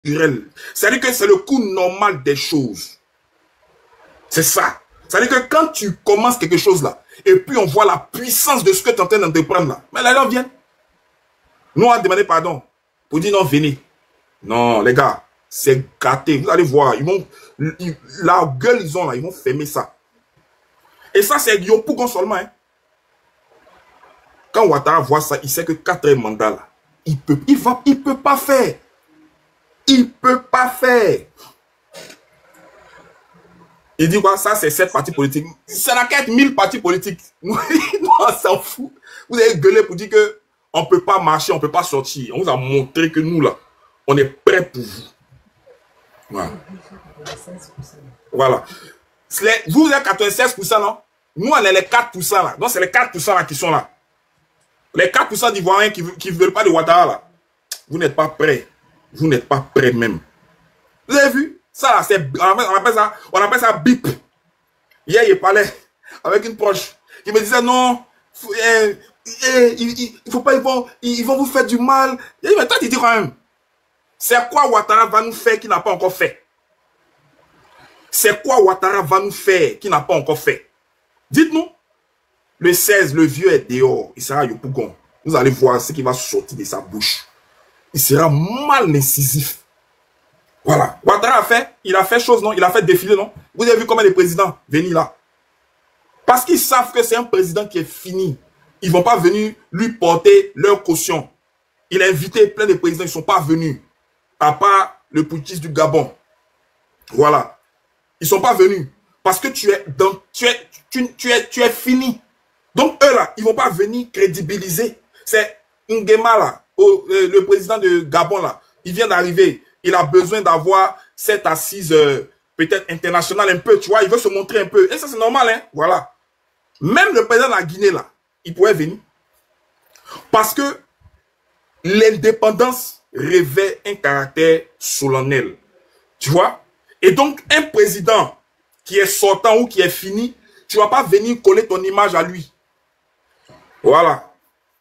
naturel. C'est-à-dire que c'est le cours normal des choses. C'est ça. C'est-à-dire que quand tu commences quelque chose là, et puis on voit la puissance de ce que tu es en train d'entreprendre là, mais les gens viennent. Nous, on a demandé pardon. Pour dire non, venez. Non, les gars, c'est gâté. Vous allez voir, la gueule ils ont là, ils vont fermer ça. Et ça, c'est Yopougon seulement. Hein. Quand Ouattara voit ça, il sait que 4 mandats là, il peut pas faire. Il peut pas faire. Il dit quoi? Ça, c'est 7 partis politiques. Ça n'a qu'à être 1000 partis politiques. Nous, on s'en fout. Vous avez gueulé pour dire que on ne peut pas marcher, on ne peut pas sortir. On vous a montré que nous, là, on est prêts pour vous. Voilà. Voilà. Vous êtes 96%, non? Nous, on est les 4%, là. Donc, c'est les 4% là qui sont là. Les 4% d'Ivoiriens qui ne veulent pas de Ouattara, là. Vous n'êtes pas prêts. Vous n'êtes pas prêts même. Vous avez vu? Ça, là, c'est, on appelle ça bip. Hier, il parlait avec une proche qui me disait non, il faut pas, ils vont vous faire du mal. Et mais toi, tu dis quand même, c'est quoi Ouattara va nous faire qu'il n'a pas encore fait? C'est quoi Ouattara va nous faire qu'il n'a pas encore fait? Dites-nous. Le 16, le vieux est dehors. Il sera Yopougon. Vous allez voir ce qui va sortir de sa bouche. Il sera mal incisif. Voilà. Ouattara a fait, il a fait chose, non? Il a fait défiler, non? Vous avez vu comment les présidents viennent là? Parce qu'ils savent que c'est un président qui est fini. Ils ne vont pas venir lui porter leur caution. Il a invité plein de présidents, ils ne sont pas venus. À part le putschiste du Gabon. Voilà. Ils ne sont pas venus. Parce que tu es fini. Donc eux là, ils ne vont pas venir crédibiliser. C'est Nguema là, le président de Gabon là, il vient d'arriver. Il a besoin d'avoir cette assise peut-être internationale un peu, tu vois. Il veut se montrer un peu. Et ça c'est normal, hein. Voilà. Même le président de la Guinée là, il pourrait venir. Parce que l'indépendance revêt un caractère solennel. Tu vois? Et donc, un président qui est sortant ou qui est fini, tu ne vas pas venir coller ton image à lui. Voilà.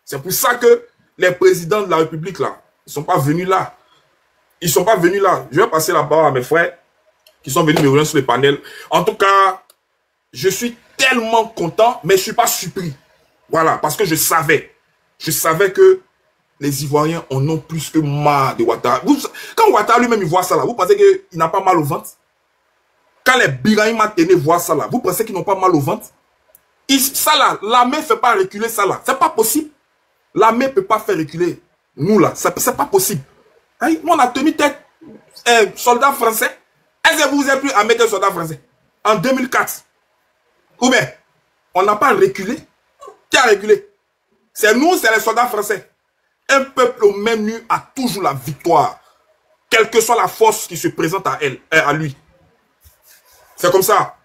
C'est pour ça que les présidents de la République, là, ils ne sont pas venus là. Ils ne sont pas venus là. Je vais passer la parole à mes frères qui sont venus me rejoindre sur le panel. En tout cas, je suis tellement content, mais je ne suis pas surpris. Voilà, parce que je savais. Je savais que les Ivoiriens en ont plus que marre de Ouattara. Quand Ouattara lui-même voit ça là, vous pensez qu'il n'a pas mal au ventre? Quand les Birahim Atene voient ça là, vous pensez qu'ils n'ont pas mal au ventre? Ça là, l'armée ne fait pas reculer ça là. C'est pas possible. L'armée ne peut pas faire reculer nous là. C'est pas possible. Hein? Nous on a tenu tête soldats français. Est-ce que vous êtes plus armé que soldats français? En 2004. Ou bien, on n'a pas reculé. Qui a reculé? C'est nous, c'est les soldats français. Un peuple au même nu a toujours la victoire. Quelle que soit la force qui se présente à lui. C'est comme ça.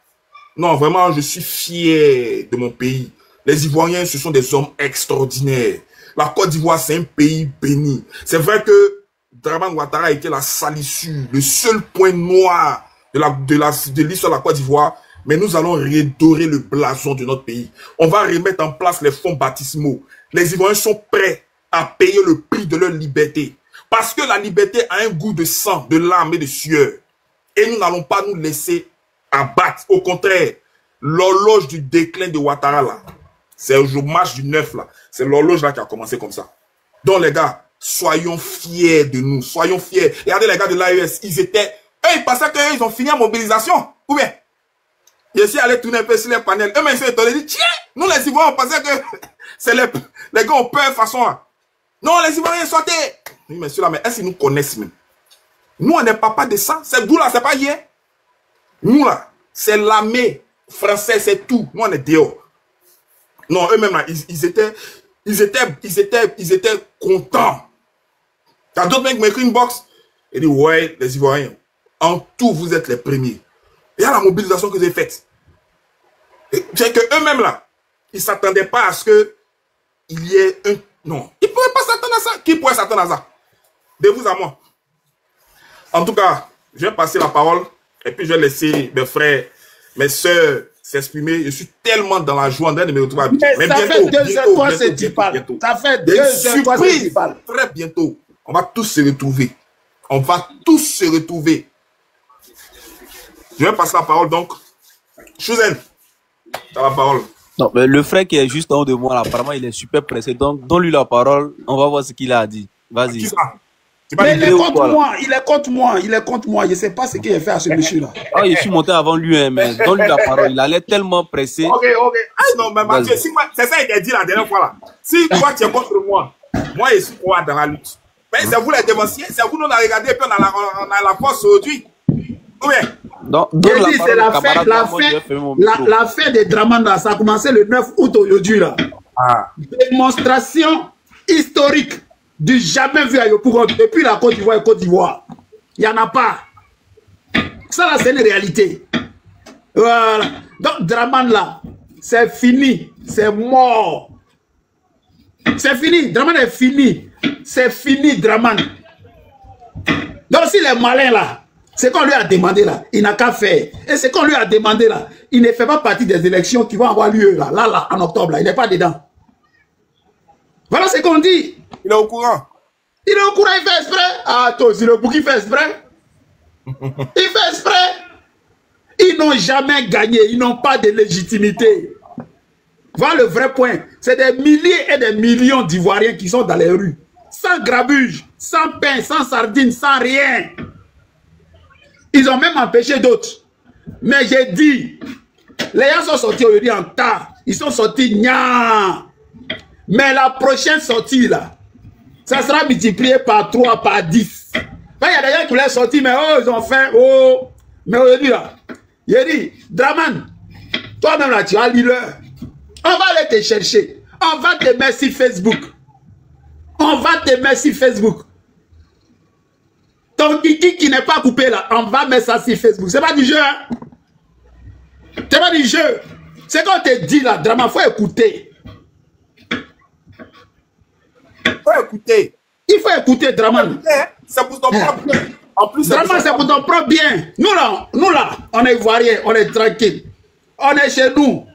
Non, vraiment, je suis fier de mon pays. Les Ivoiriens, ce sont des hommes extraordinaires. La Côte d'Ivoire, c'est un pays béni. C'est vrai que Dramane Ouattara a été la salissure, le seul point noir de l'histoire de la Côte d'Ivoire. Mais nous allons redorer le blason de notre pays. On va remettre en place les fonds baptismaux. Les Ivoiriens sont prêts à payer le prix de leur liberté. Parce que la liberté a un goût de sang, de larmes et de sueur. Et nous n'allons pas nous laisser abattre. Au contraire, l'horloge du déclin de Ouattara, là, c'est au match du 9, là. C'est l'horloge là qui a commencé comme ça. Donc, les gars, soyons fiers de nous. Soyons fiers. Regardez les gars de l'AES, ils pensaient qu'ils ont fini la mobilisation. Ou bien, je suis allé tourner un peu sur les panels. Eux, ils sont étonnés. Ils disent, tiens, nous les Ivoiriens, on pensait que c'est les gars ont peur de façon. Non, les Ivoiriens sortez. Oui, monsieur là, mais est-ce qu'ils nous connaissent même? Nous, on n'est pas de ça. C'est d'où là, c'est pas hier. Nous là, c'est l'armée française, c'est tout. Nous, on est dehors. Non, eux-mêmes là, ils étaient contents. T'as d'autres mecs qui m'écrivent une box. Ils disent, ouais, les Ivoiriens, en tout, vous êtes les premiers. Il y a la mobilisation que vous avez faite. C'est que eux-mêmes là, ils ne s'attendaient pas à ce que il y ait un... Non, ils ne pouvaient pas s'attendre à ça. Qui pourrait s'attendre à ça? De vous à moi. En tout cas, je vais passer la parole et puis je vais laisser mes frères, mes soeurs s'exprimer. Je suis tellement dans la joie de me retrouver habitué. Mais ça fait 2 heures quoi c'est 10 balles. Ça fait 2 heures quoi c'est 10 balles. Très bientôt, on va tous se retrouver. On va tous se retrouver. Je vais passer la parole donc. Chouzen, tu as la parole. Non, mais le frère qui est juste en haut de moi, là, apparemment, il est super pressé. Donc, donne-lui la parole. On va voir ce qu'il a à dire. Vas-y. Qui ça? Mais il est contre moi. Il est contre moi. Il est contre moi. Je ne sais pas ce qu'il a fait à ce monsieur-là. Oh, je suis monté avant lui, hein, mais donne-lui la parole. Il allait tellement pressé. Ok. Ah non, mais Mathieu, si c'est ça qu'il a dit la dernière fois là. Si toi tu es contre moi, moi je suis pour dans la lutte. Mais c'est vous les dévanciers, c'est vous nous on a regardé et puis on a la force aujourd'hui. Oui. Donc, c'est la fin des Dramanda. Ça a commencé le 9 août aujourd'hui là. Ah. Démonstration historique du jamais vu à Yopougon depuis la Côte d'Ivoire et Côte d'Ivoire. Il n'y en a pas. Ça là, c'est une réalité. Voilà. Donc, Draman là, c'est fini. C'est mort. C'est fini. Draman est fini. C'est fini, Draman. Donc, s'il est malin là, c'est qu'on lui a demandé là, il n'a qu'à faire. Et c'est qu'on lui a demandé là, il ne fait pas partie des élections qui vont avoir lieu là, en octobre là. Il n'est pas dedans. Voilà ce qu'on dit. Il est au courant. Il est au courant, il fait exprès. Ah, toi aussi, le bouc, il fait exprès. Il fait exprès. Ils n'ont jamais gagné. Ils n'ont pas de légitimité. Voilà le vrai point. C'est des milliers et des millions d'Ivoiriens qui sont dans les rues. Sans grabuge, sans pain, sans sardines, sans rien. Ils ont même empêché d'autres. Mais j'ai dit, les gens sont sortis aujourd'hui en tas. Ils sont sortis, nya. Mais la prochaine sortie, là, ça sera multiplié par 3, par 10. Il y a des gens qui voulaient sortir, mais oh, ils ont fait, oh. Mais aujourd'hui, là, il a dit, Draman, toi-même, là, tu as l'heure. On va aller te chercher. On va te mettre sur Facebook. On va te mettre sur Facebook. Ton kiki qui n'est pas coupé, là, on va mettre ça sur Facebook. C'est pas du jeu, hein? C'est pas du jeu. C'est qu'on te dit, là, Draman, faut écouter. Faut écouter. Il faut écouter Draman. C'est pour ton propre bien. En plus, Draman, c'est pour ton propre bien. Nous là, on est ivoiriens, on est tranquille. On est chez nous.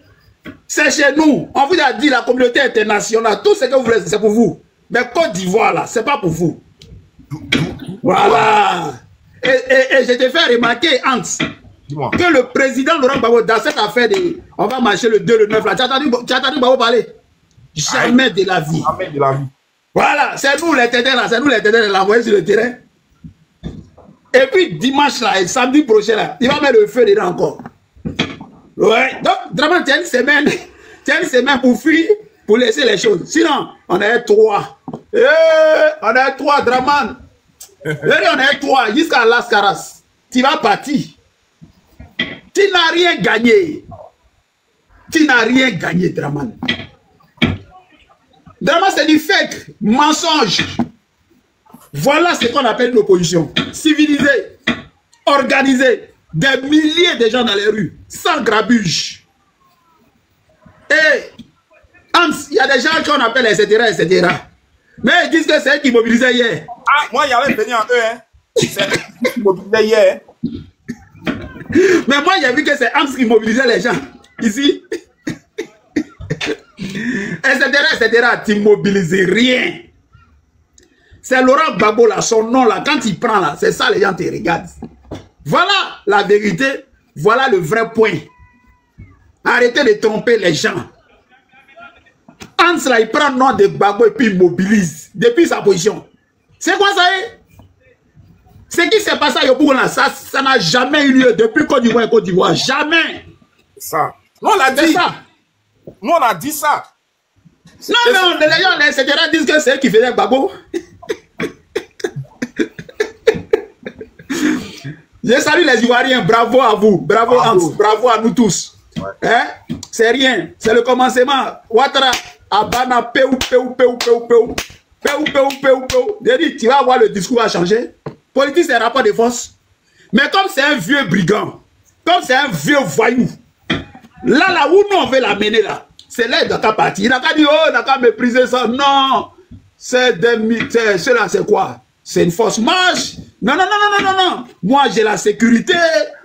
C'est chez nous. On vous a dit la communauté internationale. Tout ce que vous voulez, c'est pour vous. Mais Côte d'Ivoire, là, c'est pas pour vous. Voilà. Et je te fais remarquer, Hans, que le président Laurent Gbagbo, dans cette affaire de... On va marcher le 2, le 9, là. Tu as entendu Gbagbo parler? Jamais de la vie. Jamais de la vie. Voilà, c'est nous les tétins là, c'est nous les tétins de l'envoyer sur le terrain. Et puis dimanche là, et samedi prochain là, il va mettre le feu dedans encore. Ouais, donc Draman, tu as une semaine pour fuir, pour laisser les choses. Sinon, on est 3. On est 3, Draman. On est 3 jusqu'à Las Caras. Tu vas partir. Tu n'as rien gagné. Tu n'as rien gagné, Draman. Draman, c'est du fake, mensonge. Voilà ce qu'on appelle l'opposition. Civilisée, organisée, des milliers de gens dans les rues, sans grabuge. Et Hans, il y a des gens qu'on appelle etc. Mais ils disent que c'est eux qui mobilisaient hier. Ah, moi, il y avait venu en eux, hein. C'est eux qui mobilisaient hier. Mais moi, j'ai vu que c'est Hans qui mobilisait les gens. Ici. etc. Tu ne mobilises rien. C'est Laurent Gbagbo là, son nom là, quand il prend là, c'est ça les gens te regardent. Voilà la vérité, voilà le vrai point. Arrêtez de tromper les gens. Hans là, il prend le nom de Gbagbo et puis il mobilise depuis sa position. C'est quoi ça? Ce qui s'est passé à Yopougon là, ça n'a jamais eu lieu depuis Côte d'Ivoire et Côte d'Ivoire. Jamais. Ça. Nous on l'a dit. Ça. Nous on a dit ça. Non, les gens, etc. disent que c'est eux qui faisaient Gbagbo. Je salue les Ivoiriens, bravo à vous, bravo Hans, bravo à nous tous. Ouais. Hein? C'est rien, c'est le commencement. Ouattara, Abana, peu. J'ai dit, tu vas voir, le discours va changer. Politique, c'est un rapport de force. Mais comme c'est un vieux brigand, comme c'est un vieux voyou, là où nous on veut l'amener là, c'est là qu'il n'a parti. Il n'a qu'à dire, oh, il n'a qu'à mépriser ça. Non, c'est des militaires. Cela, c'est quoi? C'est une force marche. Non. Moi, j'ai la sécurité.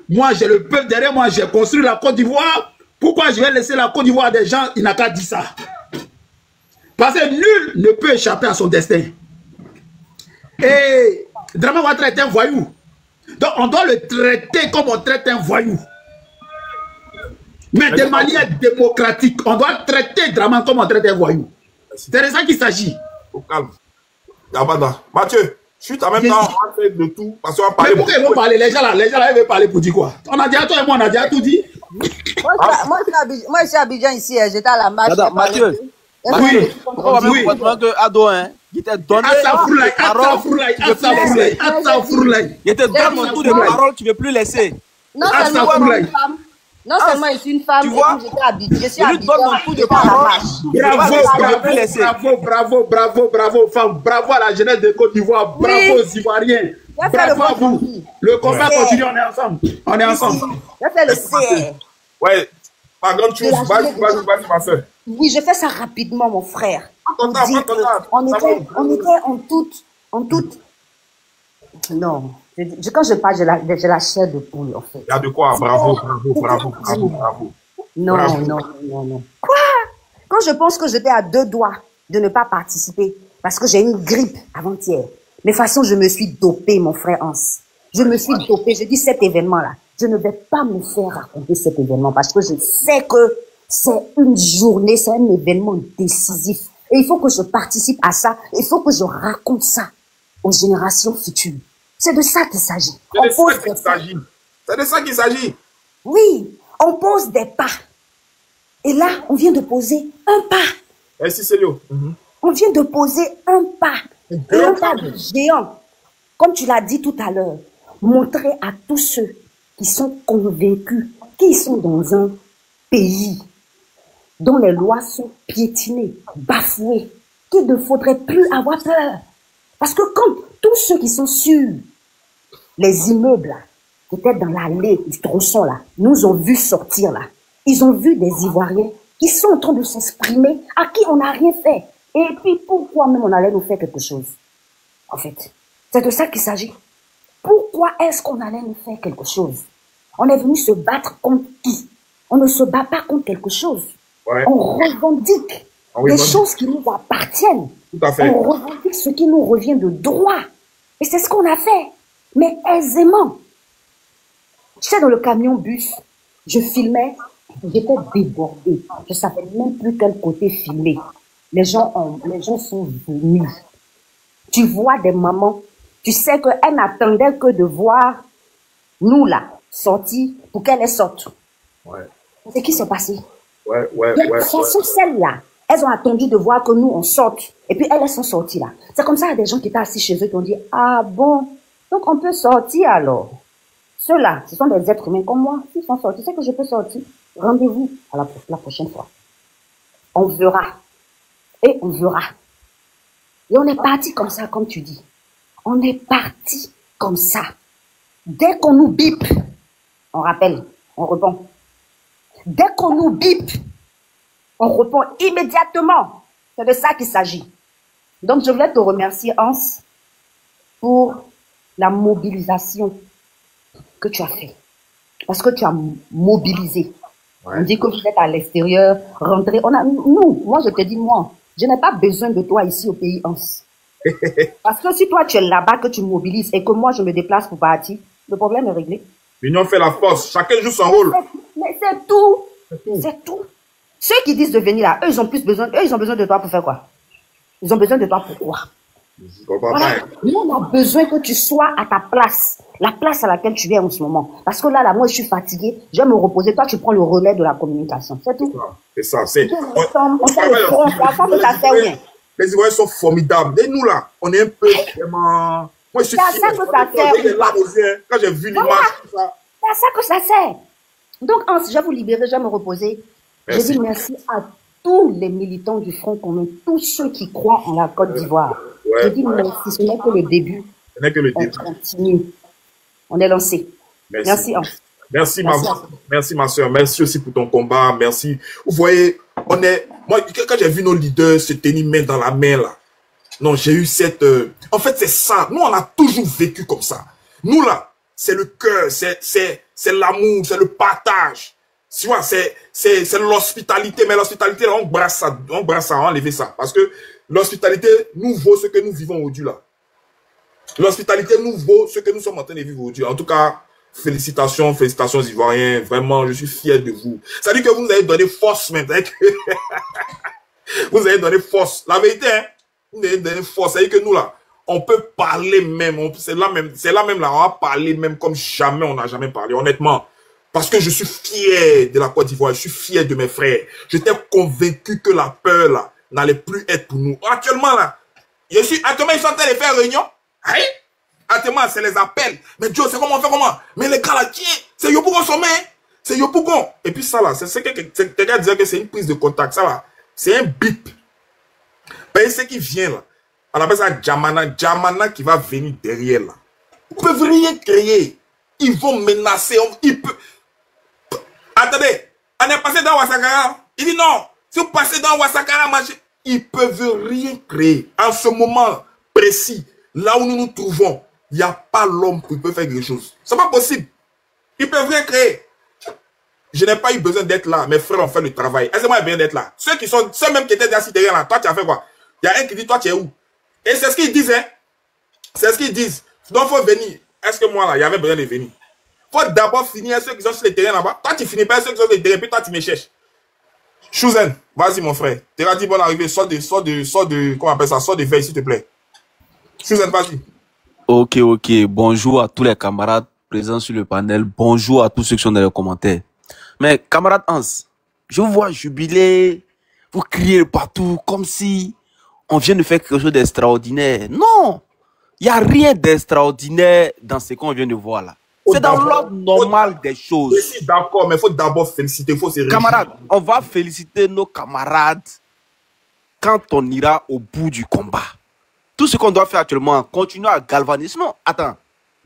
Moi, j'ai le peuple derrière moi. J'ai construit la Côte d'Ivoire. Pourquoi je vais laisser la Côte d'Ivoire à des gens? Il n'a qu'à dire ça. Parce que nul ne peut échapper à son destin. Et Draman va traiter un voyou. Donc on doit le traiter comme on traite un voyou. Mais de manière démocratique, on doit traiter Draman comme on traite un voyou. C'est de ça qu'il s'agit. Au calme. Yabada. Mathieu, chute en même temps, on va faire de tout. Parce qu'on va parler. Mais pourquoi ils vont parler? Les gens là, ils veulent parler pour dire quoi? On a dit à toi et moi, on a déjà tout dit. Moi, je suis à Abidjan ici, j'étais à la marche. Mathieu. Oui. Oui. Ado, hein. Il t'a donné il te donne mon tour de parole, tu ne veux plus laisser. Non seulement une femme, non seulement je suis une femme, j'étais à Abidjan. Je suis à Abidjan, bravo, femme, bravo à la jeunesse de Côte d'Ivoire, bravo aux Ivoiriens, bravo à vous. Le combat continue, on est ensemble. Je fais le CR. Ouais, ma grande chose, vas-y, ma soeur. Oui, je fais ça rapidement, mon frère. On était en toute. Non. Quand je parle, j'ai la chair de poule, en fait. Il y a de quoi? Bravo. Non. Quoi? Quand je pense que j'étais à 2 doigts de ne pas participer, parce que j'ai une grippe avant-hier. Mais de toute façon, je me suis dopé, mon frère Hans. Je me suis dopé. Je dis cet événement-là. Je ne vais pas me faire raconter cet événement parce que je sais que c'est une journée, c'est un événement décisif. Et il faut que je participe à ça. Il faut que je raconte ça aux générations futures. C'est de ça qu'il s'agit. C'est de ça qu'il s'agit. Oui, on pose des pas. Et là, on vient de poser un pas. Merci, Célio. On vient de poser un pas. Un pas géant. Comme tu l'as dit tout à l'heure, montrer à tous ceux qui sont convaincus qu'ils sont dans un pays dont les lois sont piétinées, bafouées, qu'il ne faudrait plus avoir peur. Parce que quand tous ceux qui sont sur les immeubles là, qui étaient dans l'allée du tronçon là, nous ont vu sortir là, ils ont vu des Ivoiriens qui sont en train de s'exprimer, à qui on n'a rien fait. Et puis pourquoi même on allait nous faire quelque chose? En fait, c'est de ça qu'il s'agit. Pourquoi est-ce qu'on allait nous faire quelque chose? On est venu se battre contre qui? On ne se bat pas contre quelque chose. Ouais. On revendique des choses qui nous appartiennent. Tout à fait. On revendique ce qui nous revient de droit. Et c'est ce qu'on a fait. Mais aisément. J'étais dans le camion bus, je filmais, j'étais débordée. Je ne savais même plus quel côté filmer. Les gens sont venus. Tu vois des mamans, tu sais qu'elles n'attendaient que de voir nous là, sortir pour qu'elles sortent. Ouais. C'est ce qui s'est passé. Ouais. De toute façon, celles-là, elles ont attendu de voir que nous, on sorte. Et puis, elles sont sorties là. C'est comme ça, il y a des gens qui étaient assis chez eux qui ont dit, ah bon, donc on peut sortir alors. Ceux-là, ce sont des êtres humains comme moi. S'ils sont sortis, c'est que je peux sortir. Rendez-vous à la prochaine fois. On verra. Et on verra. Et on est parti comme ça, comme tu dis. On est parti comme ça. Dès qu'on nous bip, on rappelle, on répond. Dès qu'on nous bip, on répond immédiatement. C'est de ça qu'il s'agit. Donc, je voulais te remercier, Hans, pour la mobilisation que tu as fait. Parce que tu as mobilisé. Ouais. On dit que vous êtes à l'extérieur, rentrez. Moi, je te dis, moi, je n'ai pas besoin de toi ici au pays, Hans. Parce que si toi, tu es là-bas, que tu mobilises et que moi, je me déplace pour partir, le problème est réglé. L'union fait la force. Chacun joue son rôle. Mais c'est tout. C'est tout. Ceux qui disent de venir là, eux, ils ont besoin de toi pour faire quoi? Ils ont besoin de toi pour quoi? Voilà. Nous, on a besoin que tu sois à ta place. La place à laquelle tu es en ce moment. Parce que là, moi, je suis fatiguée. Je vais me reposer. Toi, tu prends le relais de la communication. C'est tout. C'est ça. C'est on fait le front. La femme, ça fait rien. Les Ivoiriens sont formidables. Et nous, là, on est un peu vraiment... Moi, je suis c'est à ça que ça sert. Quand j'ai vu l'image, tout ça. C'est à ça que ça sert. Donc, Hans, je vais vous libérer, je vais me reposer. Merci. Je dis merci à tous les militants du Front commun, tous ceux qui croient en la Côte d'Ivoire. Je dis merci, ce n'est que le début. Ce n'est que le début. On continue. On est lancé. Merci, Hans. Merci, ma soeur. Merci aussi pour ton combat. Merci. Vous voyez, moi, quand j'ai vu nos leaders se tenir main dans la main, là, non, j'ai eu cette... En fait, c'est ça. Nous, on a toujours vécu comme ça. Nous, là, c'est le cœur, c'est l'amour, c'est le partage. Tu vois, c'est l'hospitalité. Mais l'hospitalité, là, on brasse ça, on va enlever ça. Parce que l'hospitalité nous vaut ce que nous vivons au-delà. L'hospitalité nous vaut ce que nous sommes en train de vivre aujourd'hui. En tout cas, félicitations, félicitations Ivoiriens. Vraiment, je suis fier de vous. Ça dit que vous nous avez donné force maintenant. Vous avez donné force. La vérité, hein, vous nous avez donné force. Ça dit que nous, là, on peut parler même. C'est là même, là, on va parler même comme jamais on n'a jamais parlé, honnêtement. Parce que je suis fier de la Côte d'Ivoire. Je suis fier de mes frères. J'étais convaincu que la peur, là, n'allait plus être pour nous. Actuellement, là, actuellement, ils sont en train de faire réunion. Hein? Actuellement, c'est les appels. Mais Dieu, c'est comment on fait comment? Mais les gars là, qui est? C'est Yopougon sommet. C'est Yopougon. Et puis ça là, c'est quelqu'un disait que c'est une prise de contact. Ça là, c'est un bip. Ben, ce qui vient là, on appelle ça Djamana. Djamana qui va venir derrière là. Ils peuvent rien créer. Ils vont menacer. Ils peuvent... Attendez, on est passé dans Ouassakara. Il dit non. Si vous passez dans Ouassakara, ils peuvent rien créer. En ce moment précis, là où nous nous trouvons, il n'y a pas l'homme qui peut faire quelque chose. Ce n'est pas possible. Ils peuvent rien créer. Je n'ai pas eu besoin d'être là. Mes frères ont fait le travail. Est-ce que moi j'ai besoin d'être là? Ceux même qui étaient dans cette là, toi tu as fait quoi? Il y a un qui dit toi tu es où? Et c'est ce qu'ils disent, hein? C'est ce qu'ils disent. Donc il faut venir. Est-ce que moi là, il y avait besoin de venir? Il faut d'abord finir ceux qui sont sur le terrain là-bas. Toi tu finis pas ceux qui sont sur le terrain, puis toi tu me cherches. Chouzen, vas-y mon frère. Tu as dit bonne arrivée. Sors de, comment on appelle ça? Sors de veille s'il te plaît. Chouzen, vas-y. Ok. Bonjour à tous les camarades présents sur le panel. Bonjour à tous ceux qui sont dans les commentaires. Mais camarade Hans, je vous vois jubiler, vous criez partout comme si on vient de faire quelque chose d'extraordinaire. Non, il n'y a rien d'extraordinaire dans ce qu'on vient de voir là. C'est dans l'ordre normal des choses. Je suis d'accord, mais il faut d'abord féliciter, il faut se réjouir. Camarades, on va féliciter nos camarades quand on ira au bout du combat. Tout ce qu'on doit faire actuellement, continuer à galvaniser. Sinon, attends,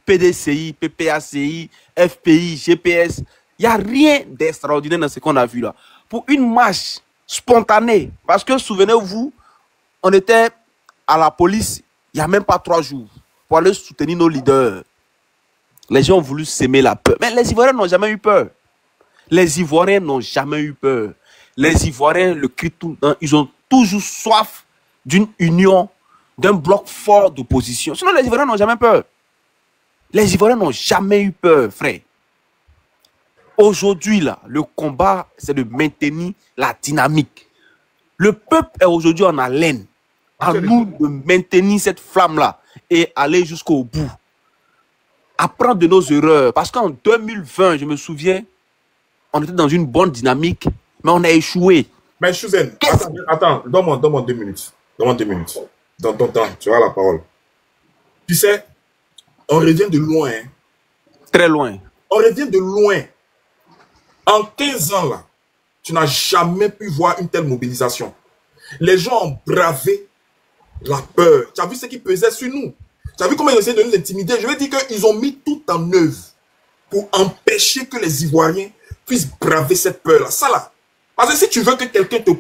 PDCI, PPACI, FPI, GPS, il n'y a rien d'extraordinaire dans ce qu'on a vu là. Pour une marche spontanée, parce que souvenez-vous, on était à la police il n'y a même pas 3 jours pour aller soutenir nos leaders. Les gens ont voulu s'aimer la peur. Mais les Ivoiriens n'ont jamais eu peur. Les Ivoiriens n'ont jamais eu peur. Les Ivoiriens le crient tout le temps. Ils ont toujours soif d'une union, d'un bloc fort d'opposition. Sinon, les Ivoiriens n'ont jamais peur. Les Ivoiriens n'ont jamais eu peur, frère. Aujourd'hui, là, le combat, c'est de maintenir la dynamique. Le peuple est aujourd'hui en haleine. À nous de maintenir cette flamme-là et aller jusqu'au bout. Apprendre de nos erreurs. Parce qu'en 2020, je me souviens, on était dans une bonne dynamique, mais on a échoué. Mais Chouzen, attends, donne-moi 2 minutes. Donne-moi 2 minutes. Dans ton temps, tu as la parole. Tu sais, on revient de loin. Hein. Très loin. On revient de loin. En 15 ans, là, tu n'as jamais pu voir une telle mobilisation. Les gens ont bravé la peur. Tu as vu ce qui pesait sur nous. Tu as vu comment ils essaient de nous intimider. Je veux dire qu'ils ont mis tout en œuvre pour empêcher que les Ivoiriens puissent braver cette peur-là. Ça là. Parce que si tu veux que quelqu'un te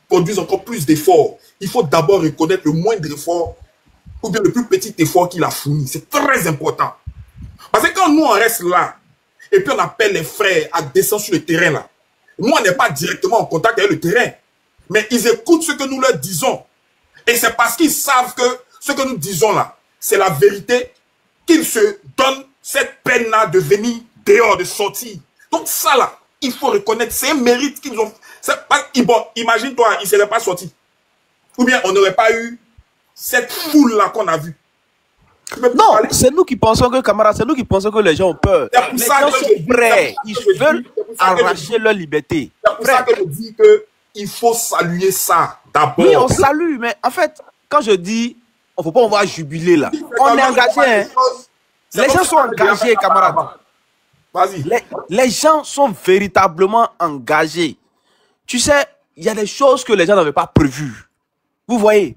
produise encore plus d'efforts, il faut d'abord reconnaître le moindre effort ou bien le plus petit effort qu'il a fourni. C'est très important. Parce que quand nous, on reste là, et puis on appelle les frères à descendre sur le terrain là, nous, on n'est pas directement en contact avec le terrain. Mais ils écoutent ce que nous leur disons. Et c'est parce qu'ils savent que ce que nous disons là, c'est la vérité, qu'ils se donnent cette peine-là de venir dehors, de sortir. Donc ça là, il faut reconnaître, c'est un mérite qu'ils ont. Bon, imagine-toi, ils ne seraient pas sortis. Ou bien on n'aurait pas eu cette foule-là qu'on a vue. Non, c'est nous qui pensons que, camarades, c'est nous qui pensons que les gens ont peur. Les gens sont prêts, ils veulent arracher leur liberté. C'est pour ça que je dis qu'il faut saluer ça d'abord. Oui, on salue, mais en fait, quand je dis, il ne faut pas on va jubiler là. On est engagé. Hein. Les gens sont engagés, camarades. Vas-y. Les gens sont véritablement engagés. Tu sais, il y a des choses que les gens n'avaient pas prévues. Vous voyez,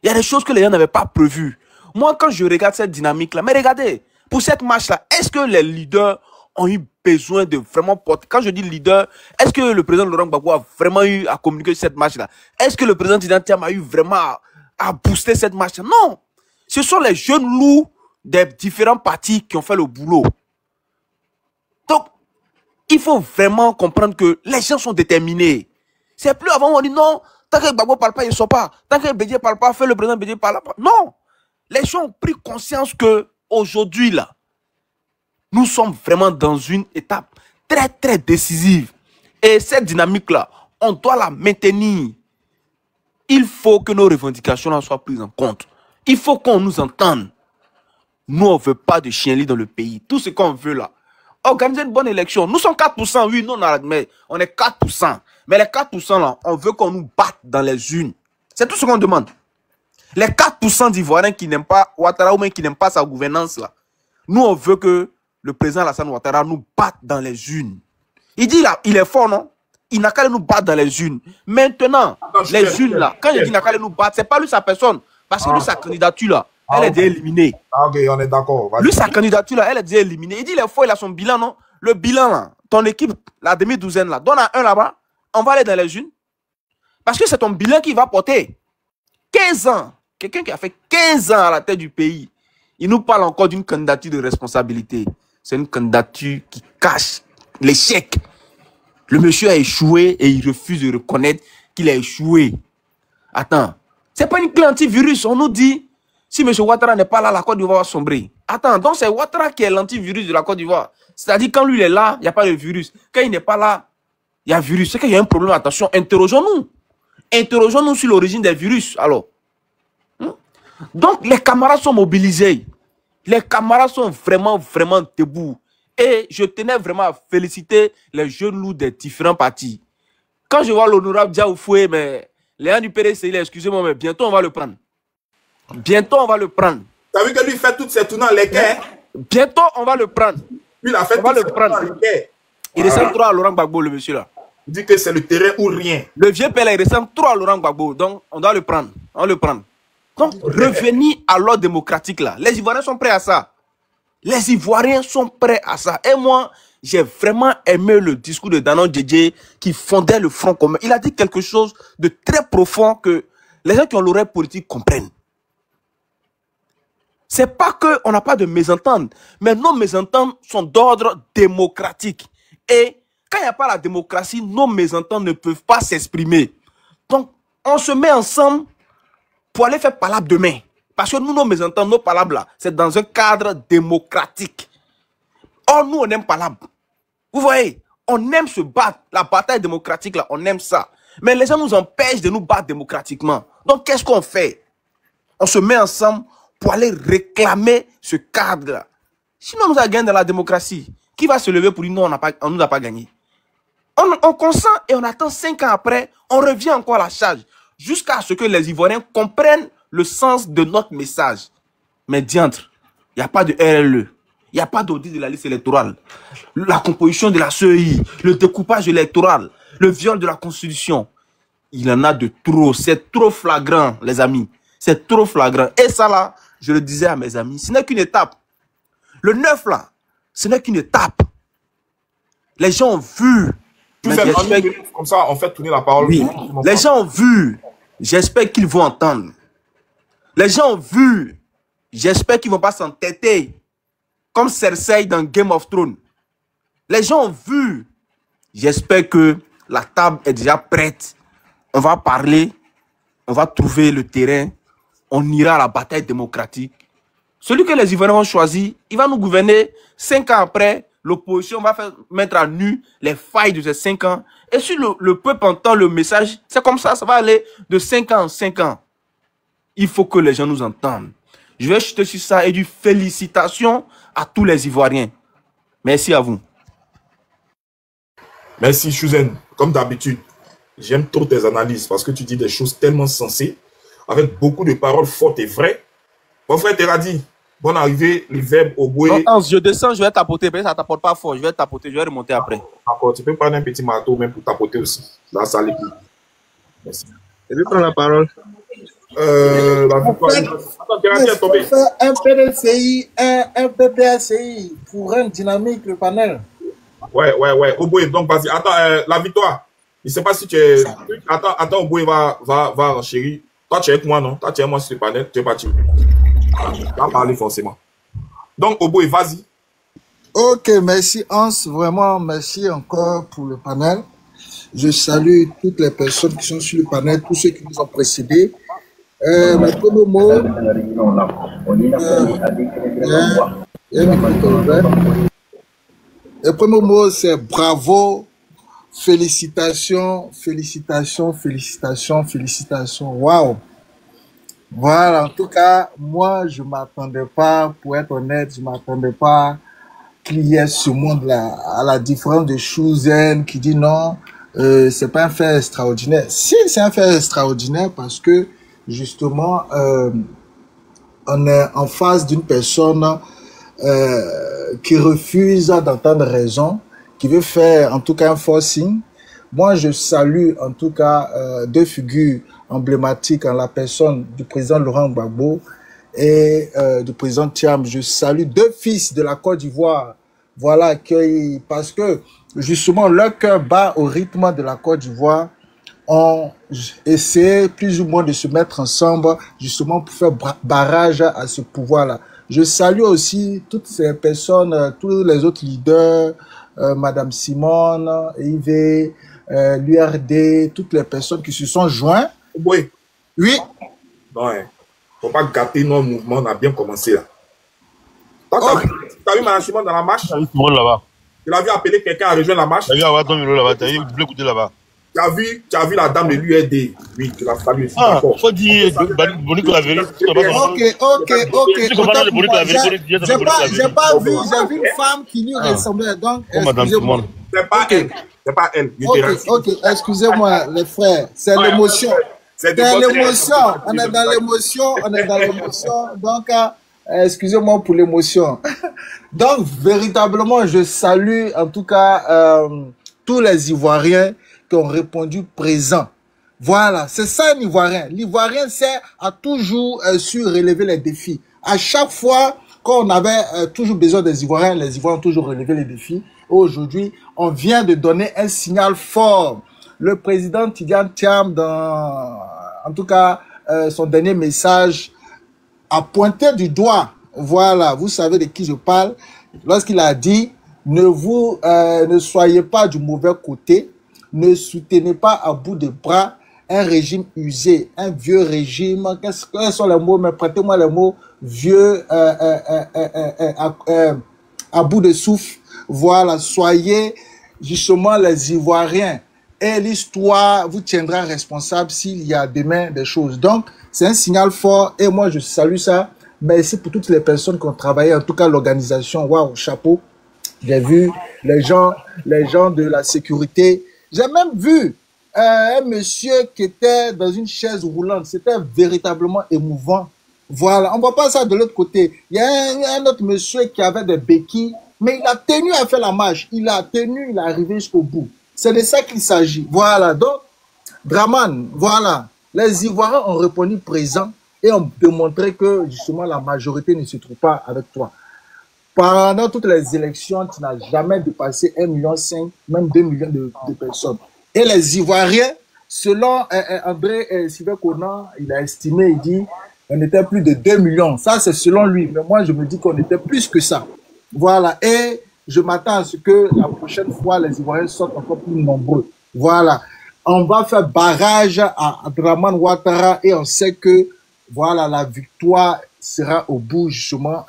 il y a des choses que les gens n'avaient pas prévues. Moi, quand je regarde cette dynamique-là, mais regardez, pour cette marche-là, est-ce que les leaders ont eu besoin de vraiment porter... Quand je dis leader, est-ce que le président Laurent Gbagbo a vraiment eu à communiquer cette marche-là? Est-ce que le président Tidiane Thiam a eu vraiment à booster cette marche-là? Non. Ce sont les jeunes loups des différents partis qui ont fait le boulot. Donc, il faut vraiment comprendre que les gens sont déterminés. C'est plus avant, on dit non, tant que Gbagbo ne parle pas, il ne sort pas. Tant que Bédié ne parle pas, fait le président Bédié ne parle pas. Non. les gens ont pris conscience que aujourd'hui là, nous sommes vraiment dans une étape très très décisive. Et cette dynamique-là, on doit la maintenir. Il faut que nos revendications là soient prises en compte. Il faut qu'on nous entende. Nous, on ne veut pas de chien-lit dans le pays. Tout ce qu'on veut là, organiser une bonne élection. Nous sommes 4%, oui, non, mais on est 4%. Mais les 4% là, on veut qu'on nous batte dans les urnes. C'est tout ce qu'on demande. Les 4% d'Ivoiriens qui n'aiment pas Ouattara ou même qui n'aiment pas sa gouvernance là, nous, on veut que le président Alassane Ouattara nous batte dans les urnes. Il dit là, il est fort, non? Il n'a qu'à nous battre dans les urnes. Maintenant, les urnes là, quand il dit qu'il n'a qu'à nous battre, c'est pas lui sa personne. Parce que lui, sa candidature là, elle est déjà éliminée. Ah, ok, on est d'accord. Lui, sa candidature là, elle est déjà éliminée. Il dit il est fort, il a son bilan, non? Le bilan là, ton équipe, la demi-douzaine là, donne à un là-bas, on va aller dans les urnes. Parce que c'est ton bilan qui va porter 15 ans. Quelqu'un qui a fait 15 ans à la tête du pays, il nous parle encore d'une candidature de responsabilité. C'est une candidature qui cache l'échec. Le monsieur a échoué et il refuse de reconnaître qu'il a échoué. Attends, c'est pas une clé antivirus. On nous dit, si M. Ouattara n'est pas là, la Côte d'Ivoire va sombrer. Attends, donc c'est Ouattara qui est l'antivirus de la Côte d'Ivoire. C'est-à-dire quand lui il est là, il n'y a pas de virus. Quand il n'est pas là, il y a virus. C'est qu'il y a un problème. Attention, interrogeons-nous. Interrogeons-nous sur l'origine des virus. Alors, donc les camarades sont mobilisés. Les camarades sont vraiment, vraiment debout. Et je tenais vraiment à féliciter les jeunes loups des différents partis. Quand je vois l'honorable Diaoufoué, mais les gens du PDC, excusez-moi, mais bientôt on va le prendre. Bientôt on va le prendre. T'as vu que lui fait toutes ses tournées en l'équerre? Bientôt on va le prendre. Lui, il a fait on va le prendre. Il ressemble trop à Laurent Gbagbo, le monsieur là. Il dit que c'est le terrain ou rien. Le vieux père là, il ressemble trop à Laurent Gbagbo. Donc on doit le prendre. On va le prendre. Donc revenir à l'ordre démocratique là. Les Ivoiriens sont prêts à ça. Les Ivoiriens sont prêts à ça. Et moi, j'ai vraiment aimé le discours de Danon Djedje qui fondait le Front commun. Il a dit quelque chose de très profond que les gens qui ont l'oreille politique comprennent. C'est pas qu'on n'a pas de mésentente, mais nos mésententes sont d'ordre démocratique. Et quand il n'y a pas la démocratie, nos mésententes ne peuvent pas s'exprimer. Donc, on se met ensemble pour aller faire palabre demain. Parce que nous, nos mésententes, nos palabres là, c'est dans un cadre démocratique. Or, nous, on aime palabre. Vous voyez, on aime se battre. La bataille démocratique là, on aime ça. Mais les gens nous empêchent de nous battre démocratiquement. Donc, qu'est-ce qu'on fait? On se met ensemble pour aller réclamer ce cadre-là. Sinon, on nous a gagné dans la démocratie. Qui va se lever pour dire non, on ne nous a pas gagné? On consent et on attend 5 ans après, on revient encore à la charge. Jusqu'à ce que les Ivoiriens comprennent le sens de notre message. Mais diantre, il n'y a pas de RLE. Il n'y a pas d'audit de la liste électorale. La composition de la CEI, le découpage électoral, le viol de la Constitution. Il en a de trop. C'est trop flagrant, les amis. C'est trop flagrant. Et ça là, je le disais à mes amis, ce n'est qu'une étape. Le 9 là, ce n'est qu'une étape. Les gens ont vu. Comme ça, on fait tourner la parole. Oui. Les gens ont vu. J'espère qu'ils vont entendre. Les gens ont vu. J'espère qu'ils ne vont pas s'entêter. Comme Cersei dans Game of Thrones. Les gens ont vu. J'espère que la table est déjà prête. On va parler. On va trouver le terrain. On ira à la bataille démocratique. Celui que les Ivoiriens ont choisi, il va nous gouverner 5 ans après. L'opposition va mettre à nu les failles de ces 5 ans. Et si le peuple entend le message, c'est comme ça, ça va aller de 5 ans en 5 ans. Il faut que les gens nous entendent. Je vais chuter sur ça et du félicitations à tous les Ivoiriens. Merci à vous. Merci, Chouzen. Comme d'habitude, j'aime trop tes analyses parce que tu dis des choses tellement sensées, avec beaucoup de paroles fortes et vraies. Mon frère Teradi, bonne arrivée, le verbe au boué. Non, je descends, je vais tapoter. Ça ne tapote pas fort. Je vais tapoter, je vais remonter après. D'accord, tu peux prendre un petit marteau même pour tapoter aussi. Là, ça l'est plus. Merci. Je vais prendre la parole. Attends, Teradi est tombé. Un PDCI, un PPACI pour rendre dynamique le panel. Ouais. Oboué, donc vas-y. Attends, la victoire. Je ne sais pas si tu es. Attends, Oboué va chérie. Toi, tu es avec moi, non? Toi, tu es avec moi sur le panel. Tu es parti. On va parler forcément. Donc, Oboué, vas-y. Ok, merci Hans. Vraiment, merci encore pour le panel. Je salue toutes les personnes qui sont sur le panel, tous ceux qui nous ont précédés. Le premier mot, le premier mot, c'est bravo, félicitations, félicitations, félicitations, félicitations. Waouh! Voilà, en tout cas, moi, je ne m'attendais pas, pour être honnête, je ne m'attendais pas qu'il y ait ce monde-là, à la différence de Chouzen qui dit non, c'est pas un fait extraordinaire. Si, c'est un fait extraordinaire parce que, justement, on est en face d'une personne qui refuse d'entendre raison, qui veut faire en tout cas un forcing. Moi, je salue en tout cas deux figures emblématiques en la personne du président Laurent Gbagbo et du président Thiam. Je salue deux fils de la Côte d'Ivoire. Voilà, parce que justement leur cœur bat au rythme de la Côte d'Ivoire. On essaie plus ou moins de se mettre ensemble justement pour faire barrage à ce pouvoir-là. Je salue aussi toutes ces personnes, tous les autres leaders, Madame Simone, Yves, l'URD, toutes les personnes qui se sont joints. Oui. Oui. Non, hein. Faut pas gâter nos mouvements, on a bien commencé là. T'as vu Madame Simone dans la marche? T'as vu Simone là-bas? Tu l'as vu appeler quelqu'un à rejoindre la marche? T'as vu Awaton là-bas? T'as vu écouter là-bas? Tu as vu la dame de l'URD? Oui, tu l'as salué. Ah, faut dire Bonico la vérité. Ok. J'ai pas vu, j'ai vu une femme qui lui ressemblait. Donc, excusez-moi. C'est pas elle. C'est pas elle. Ok, excusez-moi, les frères. C'est l'émotion. C'est l'émotion. On est dans l'émotion. Donc, excusez-moi pour l'émotion. Donc, véritablement, je salue en tout cas tous les Ivoiriens qui ont répondu présent. Voilà, c'est ça un Ivoirien. L'Ivoirien a toujours su relever les défis. À chaque fois qu'on avait toujours besoin des Ivoiriens, les Ivoiriens ont toujours relevé les défis. Aujourd'hui, on vient de donner un signal fort. Le président Tidjane Thiam, en tout cas, son dernier message, a pointé du doigt. Voilà, vous savez de qui je parle. Lorsqu'il a dit, ne soyez pas du mauvais côté. Ne soutenez pas à bout de bras un régime usé, un vieux régime. Quels sont les mots? Mais prêtez-moi les mots vieux à bout de souffle. Voilà, soyez justement les Ivoiriens. Et l'histoire vous tiendra responsable s'il y a demain des choses. Donc, c'est un signal fort et moi, je salue ça. Merci pour toutes les personnes qui ont travaillé, en tout cas l'organisation. Waouh, chapeau. J'ai vu les gens de la sécurité. J'ai même vu un monsieur qui était dans une chaise roulante. C'était véritablement émouvant. Voilà, on ne voit pas ça de l'autre côté. Il y a un autre monsieur qui avait des béquilles, mais il a tenu à faire la marche. Il est arrivé jusqu'au bout. C'est de ça qu'il s'agit. Voilà, donc, Draman, voilà. Les Ivoiriens ont répondu présent et ont démontré que justement la majorité ne se trouve pas avec toi. Pendant toutes les élections, tu n'as jamais dépassé 1,5 million, même 2 millions de personnes. Et les Ivoiriens, selon André Sylvain Conan, il a estimé, il dit, on était plus de 2 millions. Ça, c'est selon lui. Mais moi, je me dis qu'on était plus que ça. Voilà. Et je m'attends à ce que la prochaine fois, les Ivoiriens soient encore plus nombreux. Voilà. On va faire barrage à Draman Ouattara et on sait que, voilà, la victoire sera au bout, justement,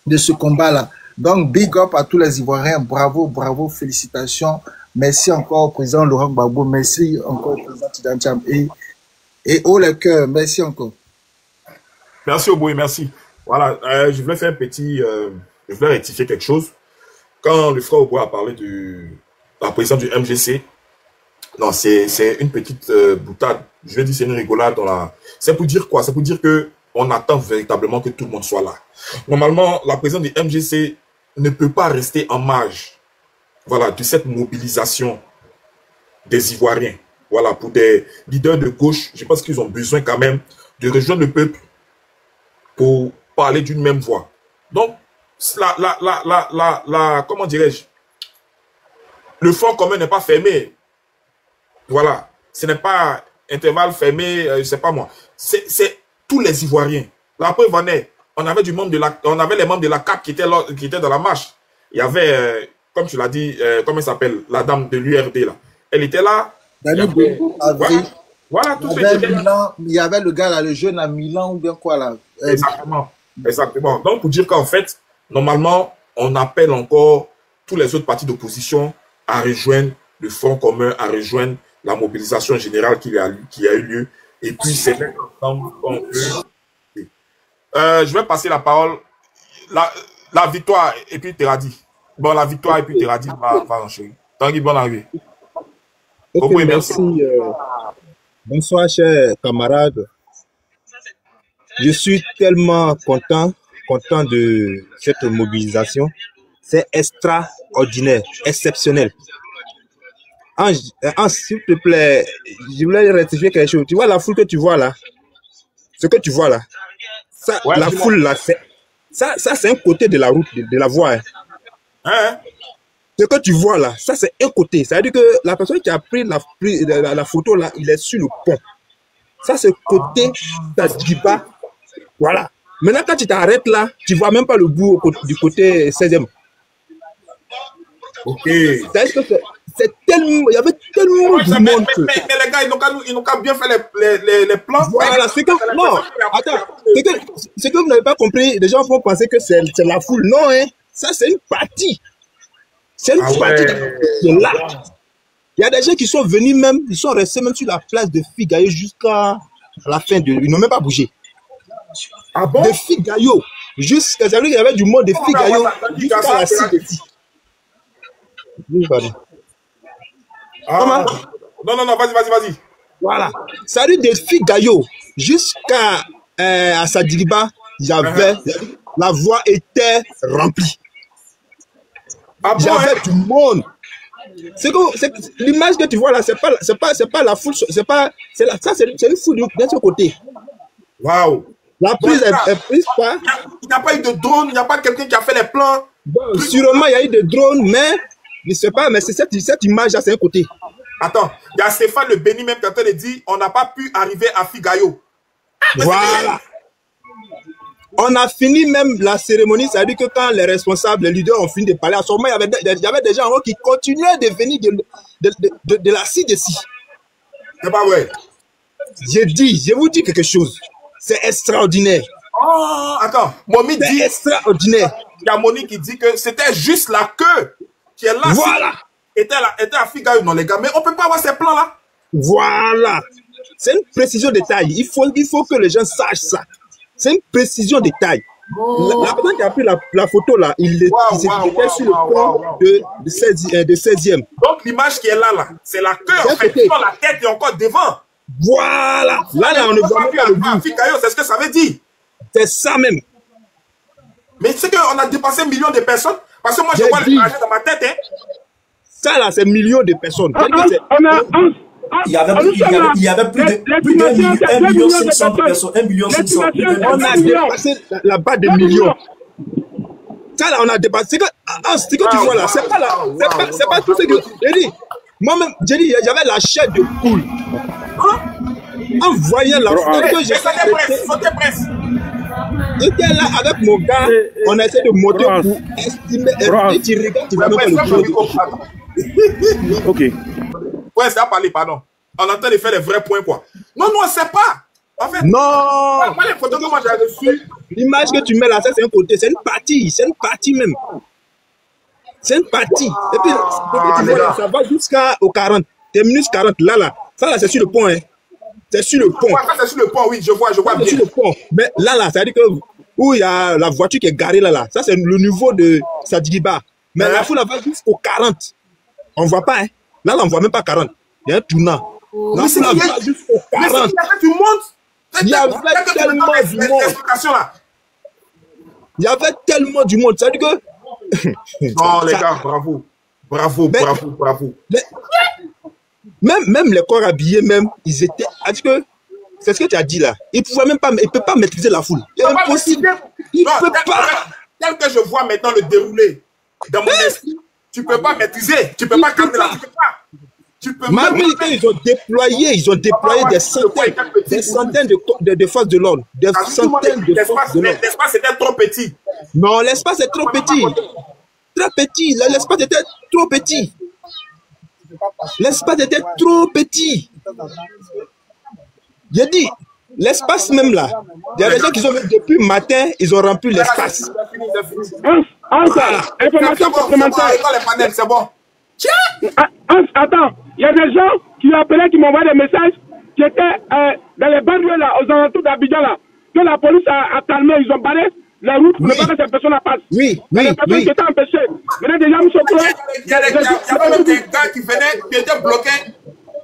de ce combat-là. Donc, big up à tous les Ivoiriens. Bravo, bravo, félicitations. Merci encore au président Laurent Gbagbo. Merci encore au président Tidjane Thiam. Et haut le cœur. Merci encore. Merci Oboé, merci. Voilà, je voulais faire un petit... je voulais rectifier quelque chose. Quand le frère Oboé a parlé de la présidence du MGC, non, c'est une petite boutade. Je vais dire c'est une rigolade dans la... C'est pour dire quoi? C'est pour dire que on attend véritablement que tout le monde soit là. Normalement, la présidence du MGC ne peut pas rester en marge, voilà, de cette mobilisation des Ivoiriens. Voilà, pour des leaders de gauche, je pense qu'ils ont besoin quand même de rejoindre le peuple pour parler d'une même voix. Donc, comment dirais-je, le front commun n'est pas fermé. Voilà, ce n'est pas intervalle fermé, je ne sais pas moi. C'est tous les Ivoiriens. La preuve en est, on avait les membres de la CAP qui étaient dans la marche. Il y avait, comme tu l'as dit, comment elle s'appelle, la dame de l'URD là. Elle était là. Voilà, tout ce Il y avait le gars là, le jeune à Milan ou bien quoi là. Exactement. Exactement. Donc, pour dire qu'en fait, normalement, on appelle encore tous les autres partis d'opposition à rejoindre le Front commun, à rejoindre la mobilisation générale qui a eu lieu. Et puis, c'est ensemble qu'on peut. Je vais passer la parole. La victoire, et puis Teradi. Bon, la victoire, et puis Teradi va enchaîner. Tanguy, bonne arrivée. Ok, merci. Bonsoir, chers camarades. Je suis tellement content de cette mobilisation. C'est extraordinaire, exceptionnel. Ange, s'il te plaît, je voulais rectifier quelque chose. Tu vois la foule que tu vois là? Ce que tu vois là, ça, ouais, la foule là, ça c'est un côté de la route, de la voie. Hein? Ce que tu vois là, ça c'est un côté. Ça veut dire que la personne qui a pris la photo là, il est sur le pont. Ça c'est côté Tadjiba. Voilà. Maintenant quand tu t'arrêtes là, tu vois même pas le bout du côté 16e. Ok. C'est-à-dire que c'est tellement, il y avait tellement de monde. Mais les gars, ils n'ont qu'à bien faire les plans. Voilà, c'est que, non, attends, c'est que vous n'avez pas compris. Les gens vont penser que c'est la foule. Non, hein, ça c'est une partie. C'est une partie de là. Il y a des gens qui sont venus même, ils sont restés même sur la place de Figayo jusqu'à la fin de. Ils n'ont même pas bougé. Ah bon? De Figayo. Jusqu'à. Il y avait du monde de Figayo jusqu'à la CDT. Ah. Non, vas-y. Voilà. Ça veut dire de Figayo jusqu'à Sadiriba, il y avait. La voie était remplie. Ah bon, j'avais du monde. L'image que tu vois là, c'est pas la foule, c'est une foule d'un seul côté. Waouh. La prise est prise par. Il n'y a pas eu de drone, il n'y a pas quelqu'un qui a fait les plans. Bon, sûrement il y a eu des drones, mais je ne sais pas, mais c'est cette image là, c'est un côté. Attends, il y a Stéphane Le Béni même quand il dit on n'a pas pu arriver à Figayo. Voilà. On a fini même la cérémonie, ça veut dire que quand les responsables, les leaders ont fini de parler, à ce moment, il y avait des gens en haut qui continuaient de venir de la CDC. C'est pas vrai. Je vous dis quelque chose. C'est extraordinaire. Oh, attends. Momi dit. C'est extraordinaire. Il y a Monique qui dit que c'était juste la queue qui est là. Voilà. Était à Figayo, non, les gars. Mais on ne peut pas avoir ces plans-là. Voilà. C'est une précision de taille. Il faut que les gens sachent ça. C'est une précision de taille. Oh. La personne qui a pris la photo là, il était sur le pont de 16e. Donc l'image qui est là, c'est la queue en fait. La tête est encore devant. Voilà. Là, on ne voit même pas le bout. C'est ce que ça veut dire. C'est ça même. Mais c'est qu'on a dépassé millions de personnes. Parce que moi, je vois les images dans ma tête. Hein. Ça là, c'est millions de personnes. Il y avait plus de 1,5 million de personnes. 1,5 million. On a dépassé la barre de millions. Ça là, on a dépassé. Ce que tu vois là, c'est pas tout ce que j'ai dit. Moi-même, j'ai dit, j'avais la chair de poule. En voyant la photo que j'ai j'étais là avec mon gars, on essaie de monter pour estimer. Et tu regardes, tu vois même pas le truc. Ok. Ouais, ça a parlé, pardon. On est en train de faire les vrais points, quoi. Non, on sait pas. En fait, non. Moi, les photos que moi j'ai reçues. L'image que tu mets là, ça c'est un côté, c'est une partie même. C'est une partie. Et puis, ça va jusqu'au 40. Terminus 40, là. Ça là, c'est sur le pont, hein. C'est sur le pont. Ça, c'est sur le pont, oui, je vois bien. C'est sur le pont. Mais là, ça veut dire que où il y a la voiture qui est garée là. Ça, c'est le niveau de Sadiriba. Mais la foule va jusqu'au 40. On ne voit pas, hein. Là, on ne voit même pas 40. Il y a un tournant. Là, mais c'est va jusqu'au 40. Il y avait tellement du monde. Il y avait tellement du monde. Ça veut dire que. Non, les gars, bravo. Même les corps habillés, même, ils étaient. C'est-à-dire que. C'est ce que tu as dit là. Ils ne peuvent pas maîtriser la foule. C'est impossible. Ils ne peuvent pas. Tel que je vois maintenant le déroulé dans mon esprit, tu ne peux pas maîtriser. Tu ne peux pas calmer la. Tu peux pas. Malgré qu'ils ont déployé des centaines de forces de l'ordre. Des centaines de forces de l'ordre. L'espace était trop petit. Non, l'espace est trop petit. Très petit. L'espace était trop petit. L'espace était trop petit. J'ai dit, l'espace même là, il y a des gens qui sont venus depuis le matin, ils ont rempli l'espace. Information complémentaire. C'est bon. Attends, il y a des gens qui appelaient, qui m'envoient des messages qui étaient dans les banlieues là, aux alentours d'Abidjan là, que la police a calmé, ils ont barré la route pour ne pas que ces personnes passent. Oui. Les personnes qui étaient empêchées. Maintenant, déjà, M. Pro, il y avait des gars qui venaient, qui étaient bloqués.